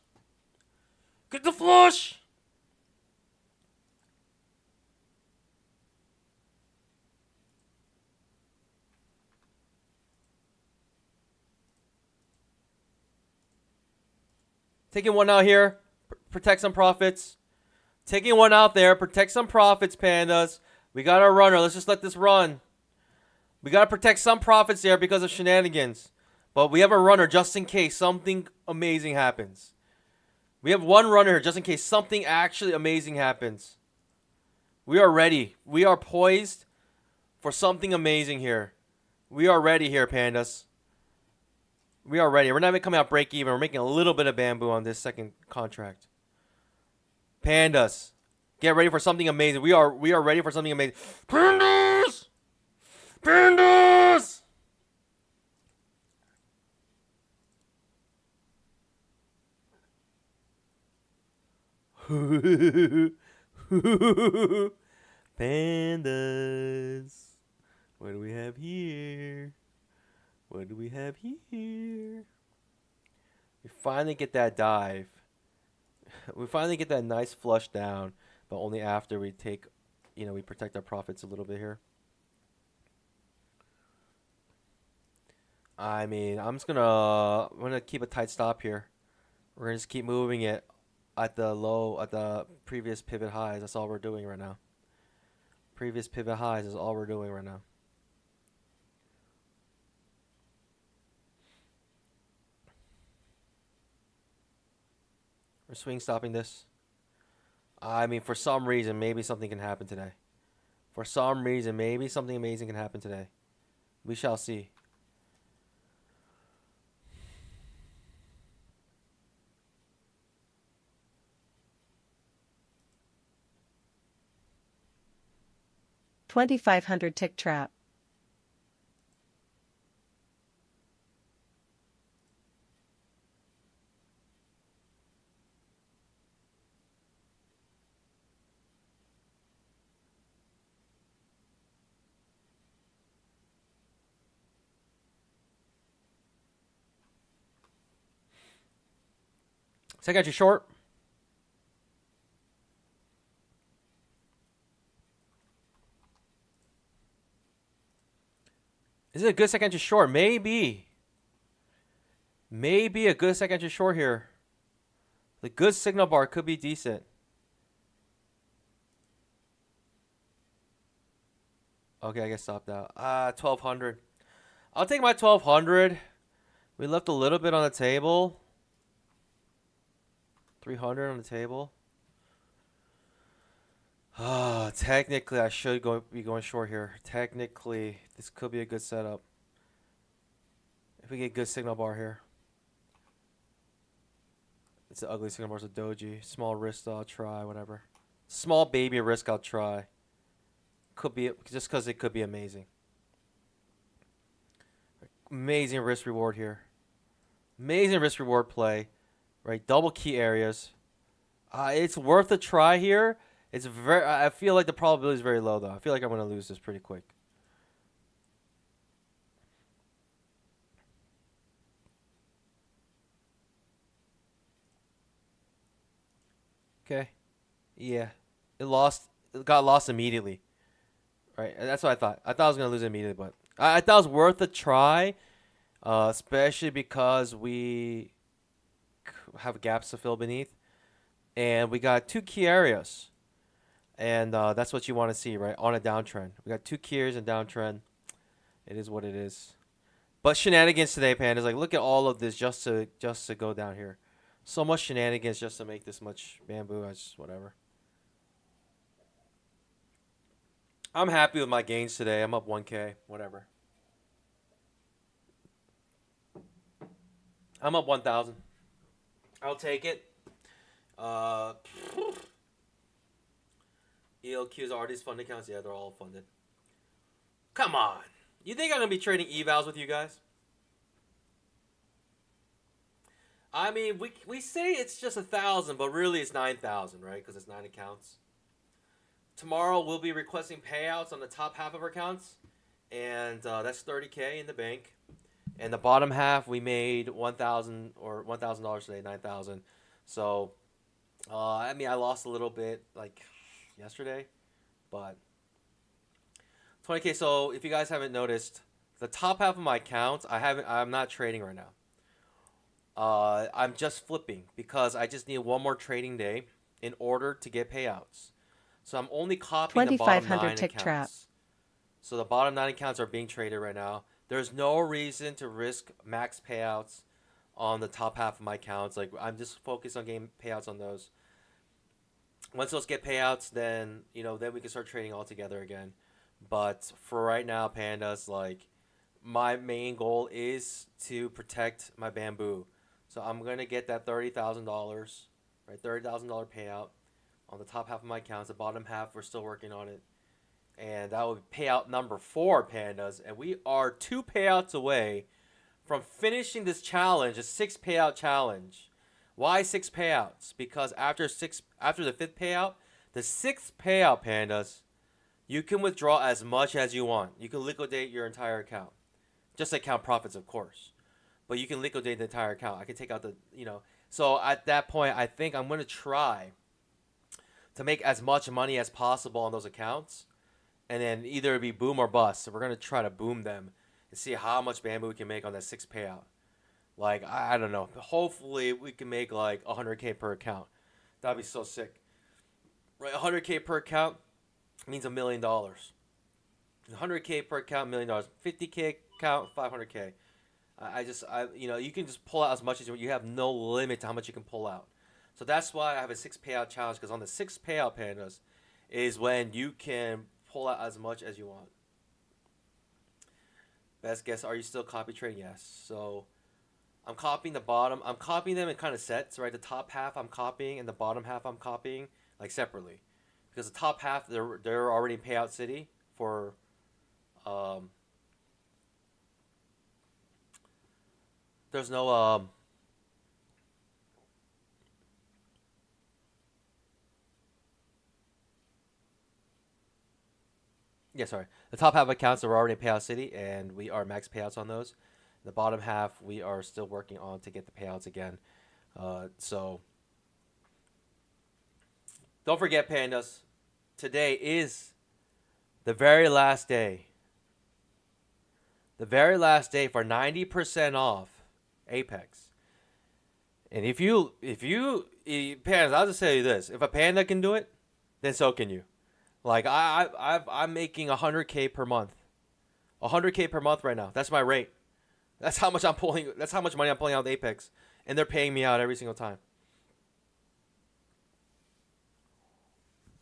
Get the flush! Taking one out here. Protect some profits. Taking one out there. Protect some profits, Pandas. We got our runner. Let's just let this run. We got to protect some profits there because of shenanigans. But we have a runner just in case something amazing happens. We have one runner here just in case something actually amazing happens. We are ready. We are poised for something amazing here. We are ready here, Pandas. We are ready. We're not even coming out break even. We're making a little bit of bamboo on this second contract. Pandas, get ready for something amazing. We are ready for something amazing. Pandas! Pandas! Pandas. What do we have here? What do we have here? We finally get that dive. We finally get that nice flush down, but only after we take, we protect our profits a little bit here. I mean, I'm gonna keep a tight stop here. We're gonna just keep moving it at the previous pivot highs. That's all we're doing right now. Previous pivot highs is all we're doing right now. We're swing stopping this. I mean, for some reason, maybe something can happen today. For some reason, maybe something amazing can happen today. We shall see. $2,500 tick trap. Second entry short. Is it a good second entry short? Maybe. Maybe a good second entry short here. The good signal bar could be decent. Okay, I guess stopped out. 1,200. I'll take my 1,200. We left a little bit on the table. 300 on the table. Technically, I should be going short here. Technically, this could be a good setup. If we get good signal bar here. It's an ugly signal bar. It's a doji. Small risk, I'll try. Whatever. Small baby risk, I'll try. Could be just because it could be amazing. Amazing risk reward here. Amazing risk reward play. Right, double key areas. It's worth a try here. It's very. I feel like the probability is very low though. I feel like I'm gonna lose this pretty quick. Okay. Yeah. It lost. It got lost immediately. Right. And that's what I thought. I thought I was gonna lose it immediately, but I thought it was worth a try, especially because we have gaps to fill beneath, and we got two key areas, and that's what you want to see, right? On a downtrend, we got two key areas and downtrend. It is what it is. But shenanigans today, Pandas. Like, look at all of this just to go down here. So much shenanigans just to make this much bamboo. I just whatever. I'm happy with my gains today. I'm up 1K. Whatever. I'm up 1,000. I'll take it. ELQs are these fund accounts? Yeah, they're all funded. Come on. You think I'm going to be trading evals with you guys? I mean, we say it's just 1,000, but really it's 9,000, right? Because it's 9 accounts. Tomorrow we'll be requesting payouts on the top half of our accounts, and that's 30K in the bank. And the bottom half we made 1,000 or $1,000 today, 9,000. So, I mean, I lost a little bit like yesterday, but 20K. So if you guys haven't noticed, the top half of my accounts, I'm not trading right now. I'm just flipping because I just need one more trading day in order to get payouts. So I'm only copying the bottom 9 tick accounts. trap. So the bottom 9 accounts are being traded right now. There's no reason to risk max payouts on the top half of my accounts. Like, I'm just focused on getting payouts on those. Once those get payouts, then then we can start trading all together again. But for right now, Pandas, like, my main goal is to protect my bamboo. So I'm gonna get that $30,000, right? $30,000 payout on the top half of my accounts. The bottom half, we're still working on it. And that would be payout number 4, Pandas. And we are 2 payouts away from finishing this challenge, a 6 payout challenge. Why 6 payouts? Because after the 5th payout, the 6th payout, Pandas, you can withdraw as much as you want. You can liquidate your entire account. Just account profits, of course. But you can liquidate the entire account. I can take out So at that point, I think I'm going to try to make as much money as possible on those accounts. And then either it'd be boom or bust. So we're going to try to boom them and see how much bamboo we can make on that 6 payout. Like, I don't know. Hopefully we can make like 100K per account. That'd be so sick. Right, 100K per account means $1 million. 100K per account, $1 million. 50K account, 500K. You can just pull out as much as you want. You have no limit to how much you can pull out. So that's why I have a 6 payout challenge, because on the 6 payout pandas is when you can pull out as much as you want. Best guess, are you still copy trading? Yes. So I'm copying the bottom. I'm copying them in kind of sets, right? The top half I'm copying and the bottom half I'm copying like separately. Because the top half, they're already in payout city for there's no yeah, sorry. The top half accounts are already in payout city, and we are max payouts on those. The bottom half, we are still working on to get the payouts again. So don't forget, pandas. Today is the very last day. The very last day for 90% off Apex. And if you pandas, I'll just tell you this: if a panda can do it, then so can you. Like I'm making 100K per month, 100K per month right now. That's my rate. That's how much I'm pulling. That's how much money I'm pulling out of Apex, and they're paying me out every single time.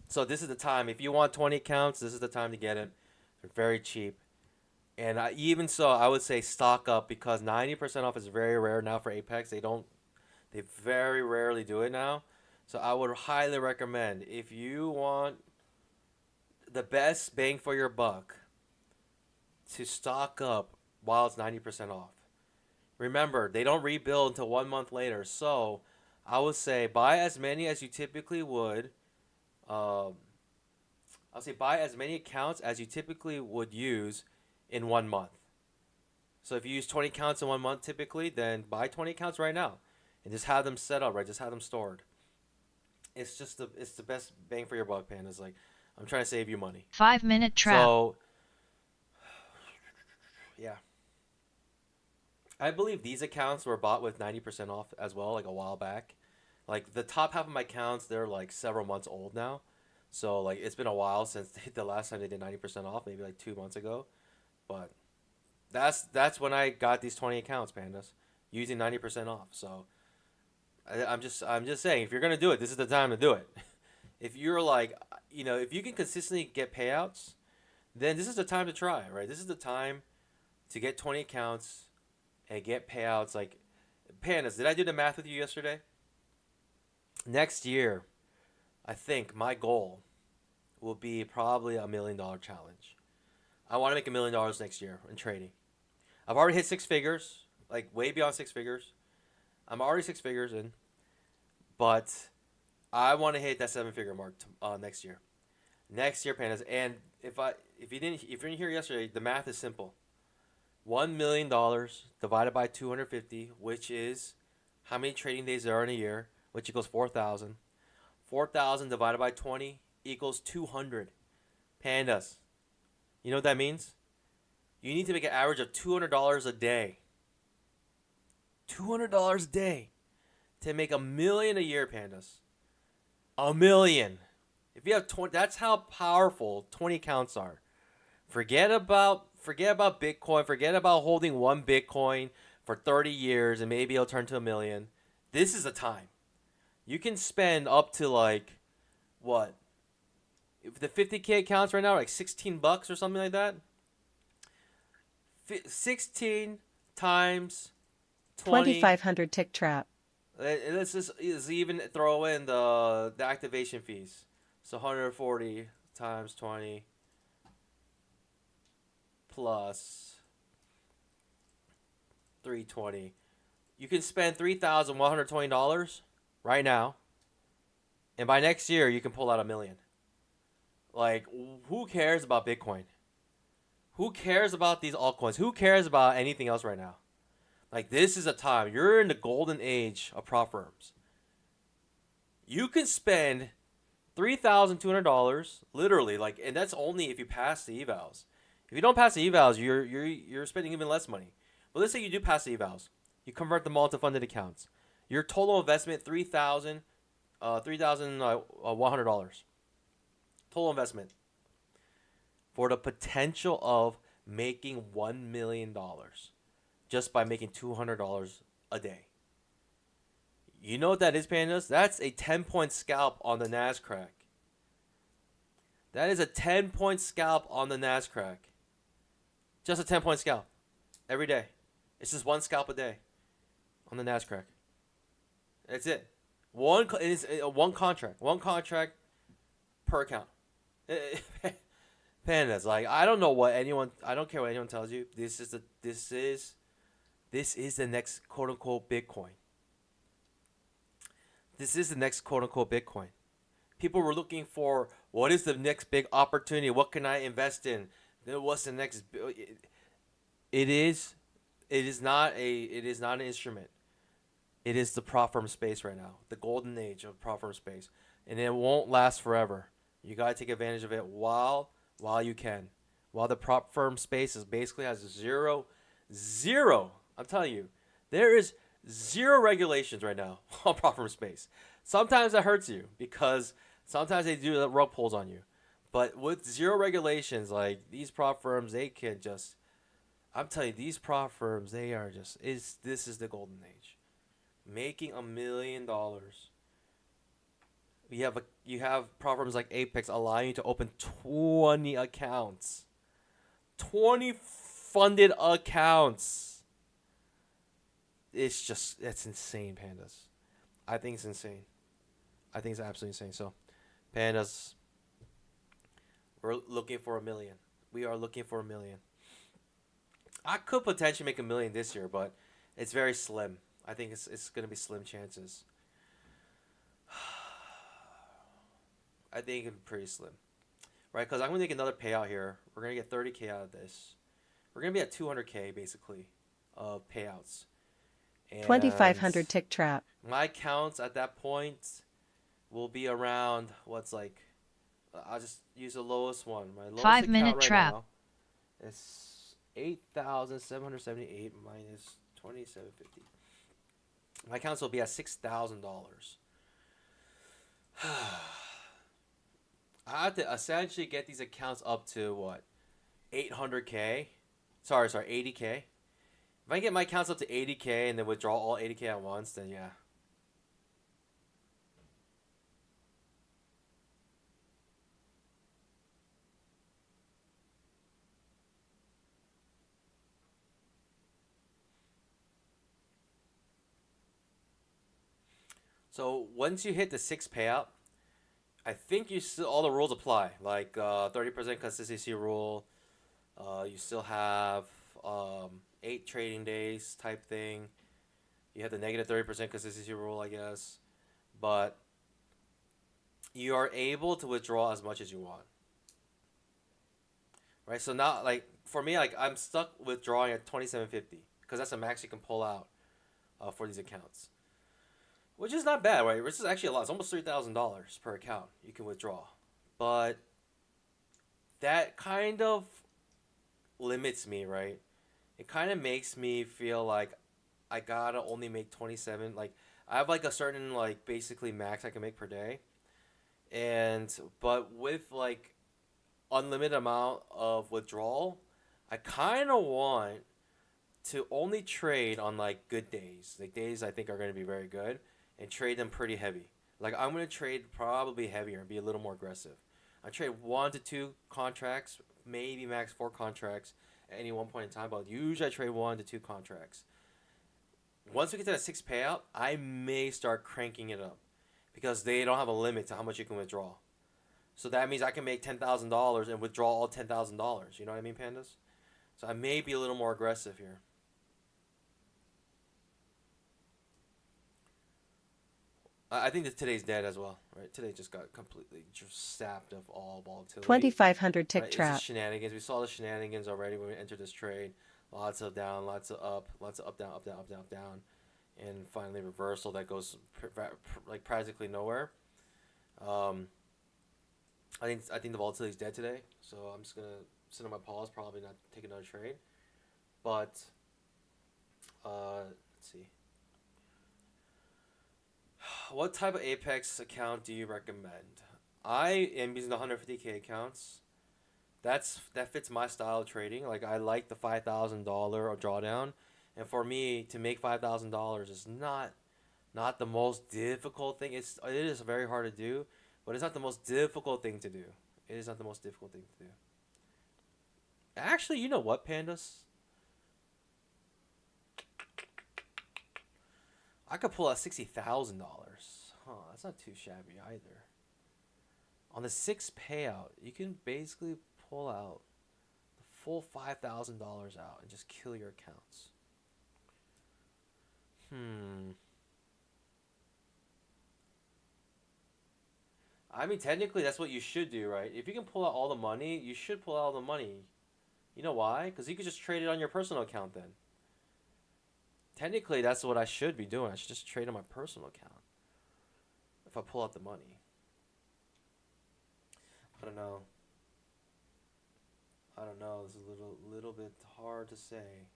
So this is the time. If you want 20 accounts, this is the time to get it. They're very cheap. And even so, I would say stock up, because 90% off is very rare now for Apex. They very rarely do it now. So I would highly recommend, if you want the best bang for your buck, to stock up while it's 90% off. Remember, they don't rebuild until 1 month later. So I would say buy as many as you typically would. I'll say buy as many accounts as you typically would use in 1 month. So if you use 20 accounts in 1 month typically, then buy 20 accounts right now and just have them set up, right? Just have them stored. It's the best bang for your buck, pandas. Like, I'm trying to save you money. 5-minute trap. So yeah. I believe these accounts were bought with 90% off as well, like a while back. Like the top half of my accounts, they're like several months old now. So like it's been a while since the last time they did 90% off, maybe like 2 months ago. But that's when I got these 20 accounts, pandas, using 90% off. So I'm just saying, if you're gonna do it, this is the time to do it. If you're like, if you can consistently get payouts, then this is the time to try, right? This is the time to get 20 accounts and get payouts. Like, pandas, did I do the math with you yesterday? Next year, I think my goal will be probably $1 million challenge. I want to make $1 million next year in trading. I've already hit 6 figures, like way beyond 6 figures. I'm already 6 figures in, but I want to hit that 7-figure mark next year. Next year, pandas. And if you didn't hear yesterday, the math is simple. $1 million divided by 250, which is how many trading days there are in a year, which equals 4,000. 4,000 divided by 20 equals 200. Pandas. You know what that means? You need to make an average of $200 a day. $200 a day to make $1 million a year, pandas. $1 million. If you have 20, that's how powerful 20 accounts are. Forget about Bitcoin. Forget about holding one Bitcoin for 30 years and maybe it'll turn to $1 million. This is the time. You can spend up to like, what? If the 50K accounts right now are like $16 or something like that. 16 times 20. 2,500 tick trap. Let's even throw in the activation fees. So 140 times 20 plus 320. You can spend $3,120 right now, and by next year you can pull out $1 million. Like, who cares about Bitcoin? Who cares about these altcoins? Who cares about anything else right now? Like, this is a time. You're in the golden age of prop firms. You can spend $3,200 literally, like, and that's only if you pass the evals. If you don't pass the evals, you're spending even less money. But let's say you do pass the evals. You convert them all to funded accounts. Your total investment, $3,000 $3,100 total investment for the potential of making $1 million just by making $200 a day. You know what that is, Pandas? That's a 10-point scalp on the Nascraq. That is a 10-point scalp on the Nascraq. Just a 10-point scalp every day. It's just one scalp a day on the Nascraq. That's it. One contract. One contract per account. Pandas, like, I don't know what anyone. I don't care what anyone tells you. This is the next quote unquote Bitcoin. This is the next quote unquote Bitcoin. People were looking for what is the next big opportunity? What can I invest in? What's the next? It is not an instrument. It is the prop firm space right now, the golden age of prop firm space, and it won't last forever. You gotta take advantage of it while you can. While the prop firm space is basically has zero. I'm telling you, there is zero regulations right now on prop firm space. Sometimes that hurts you because sometimes they do the rug pulls on you, but with zero regulations, like these prop firms, they can just. I'm telling you, these prop firms, they are just this is the golden age. Making $1 million. You have prop firms like Apex allowing you to open 20 accounts. 20 funded accounts. It's insane, Pandas. I think it's insane. I think it's absolutely insane. So, Pandas, we're looking for $1 million. We are looking for $1 million. I could potentially make $1 million this year, but it's very slim. I think it's going to be slim chances. I think it's pretty slim, right? Because I'm going to make another payout here. We're going to get 30K out of this. We're going to be at 200K basically of payouts. And 2,500 tick trap. my counts at that point will be around what's like. I'll just use the lowest one. My lowest 5 account minute right trap. now is 8,778 minus 2,750. My accounts will be at $6,000. I have to essentially get these accounts up to what? 800K? Sorry, 80K. If I get my accounts up to 80K and then withdraw all 80K at once, then yeah. So once you hit the 6 payout, I think you still all the rules apply. Like 30% consistency rule. You still have 8 trading days type thing. You have the negative 30% consistency rule, I guess. But you are able to withdraw as much as you want. Right? So now, like, for me, like, I'm stuck withdrawing at 2,750 because that's the max you can pull out for these accounts. Which is not bad, right? Which is actually a lot. It's almost $3,000 per account you can withdraw. But that kind of limits me, right? It kind of makes me feel like I gotta only make 27. Like, I have like a certain, like, basically max I can make per day. But with like unlimited amount of withdrawal, I kind of want to only trade on like good days. Like days I think are going to be very good. And trade them pretty heavy. Like I'm going to trade probably heavier and be a little more aggressive. I trade 1 to 2 contracts, maybe max 4 contracts at any one point in time. But usually I trade 1 to 2 contracts. Once we get to that 6 payout, I may start cranking it up because they don't have a limit to how much you can withdraw. So that means I can make $10,000 and withdraw all $10,000. You know what I mean, Pandas? So I may be a little more aggressive here. I think that today's dead as well, right? Today just got completely just sapped of all volatility. 2,500 tick Right? trap. It's the shenanigans. We saw the shenanigans already when we entered this trade. Lots of down, lots of up, down, up, down, up, down, up, down, and finally reversal that goes like practically nowhere. I think the volatility is dead today, so I'm just gonna sit on my pause, probably not take another trade. But let's see. What type of Apex account do you recommend? I am using the 150K accounts. That fits my style of trading. Like I like the $5,000 drawdown, and for me to make $5,000 is not the most difficult thing. It is very hard to do, but it's not the most difficult thing to do. It is not the most difficult thing to do. Actually, you know what, pandas? I could pull out $60,000. Huh, that's not too shabby either. On the 6 payout, you can basically pull out the full $5,000 out and just kill your accounts. I mean, technically, that's what you should do, right? If you can pull out all the money, you should pull out all the money. You know why? Because you could just trade it on your personal account then. Technically, that's what I should be doing. I should just trade on my personal account if I pull out the money. I don't know. I don't know. It's a little bit hard to say.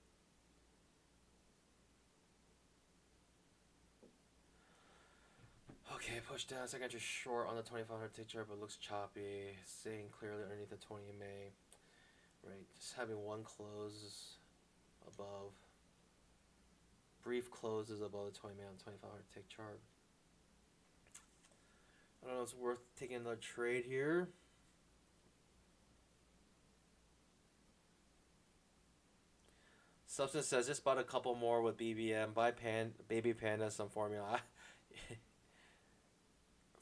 Okay, push down. Second entry short on the 2500 tick chart, but looks choppy. Staying clearly underneath the 20 MA. Right, just having one close above. Brief closes above the 20 MA on 2500 tick chart. I don't know if it's worth taking another trade here. Substance says just bought a couple more with BBM. Buy baby panda some formula.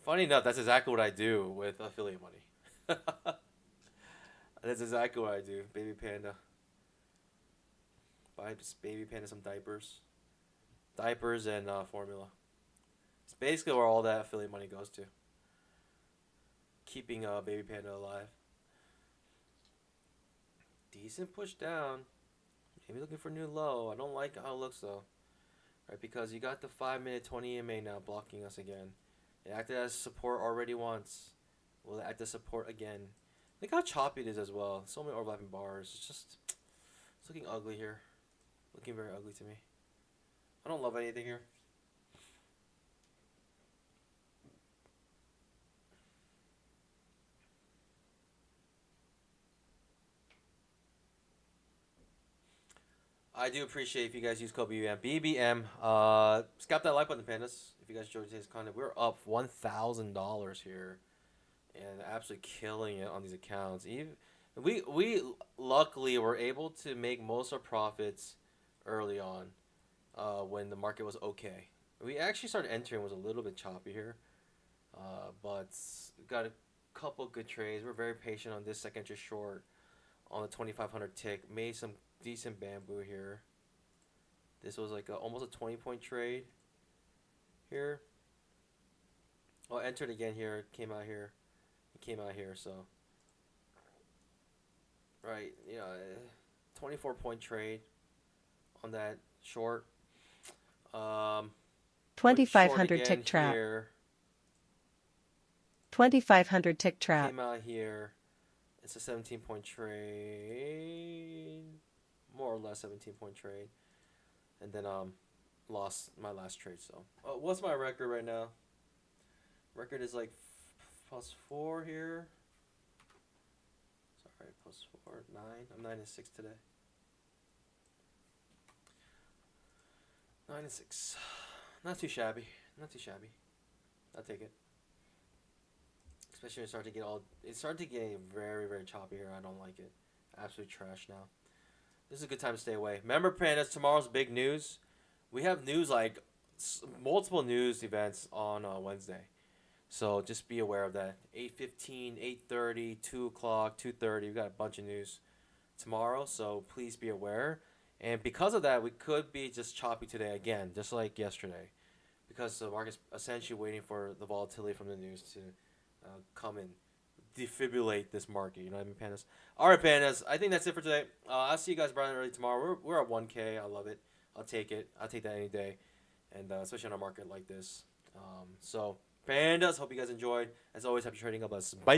Funny enough, that's exactly what I do with affiliate money. That's exactly what I do. Baby panda. Buy baby panda some diapers. Diapers and formula. It's basically where all that affiliate money goes to. Keeping baby panda alive. Decent push down. Maybe looking for a new low. I don't like how it looks though. Right, because you got the 5-minute 20 EMA now blocking us again. It acted as support already once. Will it act as support again? Look how choppy it is as well. So many overlapping bars. It's looking ugly here. Looking very ugly to me. I don't love anything here. I do appreciate if you guys use code BBM. BBM. Scalp that like button, pandas. If you guys enjoyed today's content, we're up $1,000 here, and absolutely killing it on these accounts. Even we luckily were able to make most of our profits early on, when the market was okay. We actually started entering was a little bit choppy here, but got a couple good trades. We're very patient on this second just short on the 2500 tick. Made some decent bamboo here. This was like almost a 20-point trade here. Oh, entered again here. Came out here. It came out here. So right, 24-point trade on that short. 2500 tick trap. Here. 2500 tick trap. Came out here. It's a 17-point trade. More or less 17-point trade. And then lost my last trade. So what's my record right now? Record is like +4 here. Sorry, +4, 9. I'm 9-6 today. 9-6. Not too shabby. Not too shabby. I'll take it. Especially when it started to get very, very choppy here. I don't like it. Absolute trash now. This is a good time to stay away. Remember, pandas, tomorrow's big news. We have news like multiple news events on Wednesday. So just be aware of that. 8:15, 8:30, 2 o'clock, 2:30. We got a bunch of news tomorrow. So please be aware. And because of that, we could be just choppy today again, just like yesterday. Because the market's essentially waiting for the volatility from the news to come and defibrillate this market. You know what I mean, pandas? All right, pandas. I think that's it for today. I'll see you guys bright and early tomorrow. We're at 1K. I love it. I'll take it. I'll take that any day, and especially on a market like this. So, pandas, hope you guys enjoyed. As always, happy trading. God bless. Bye.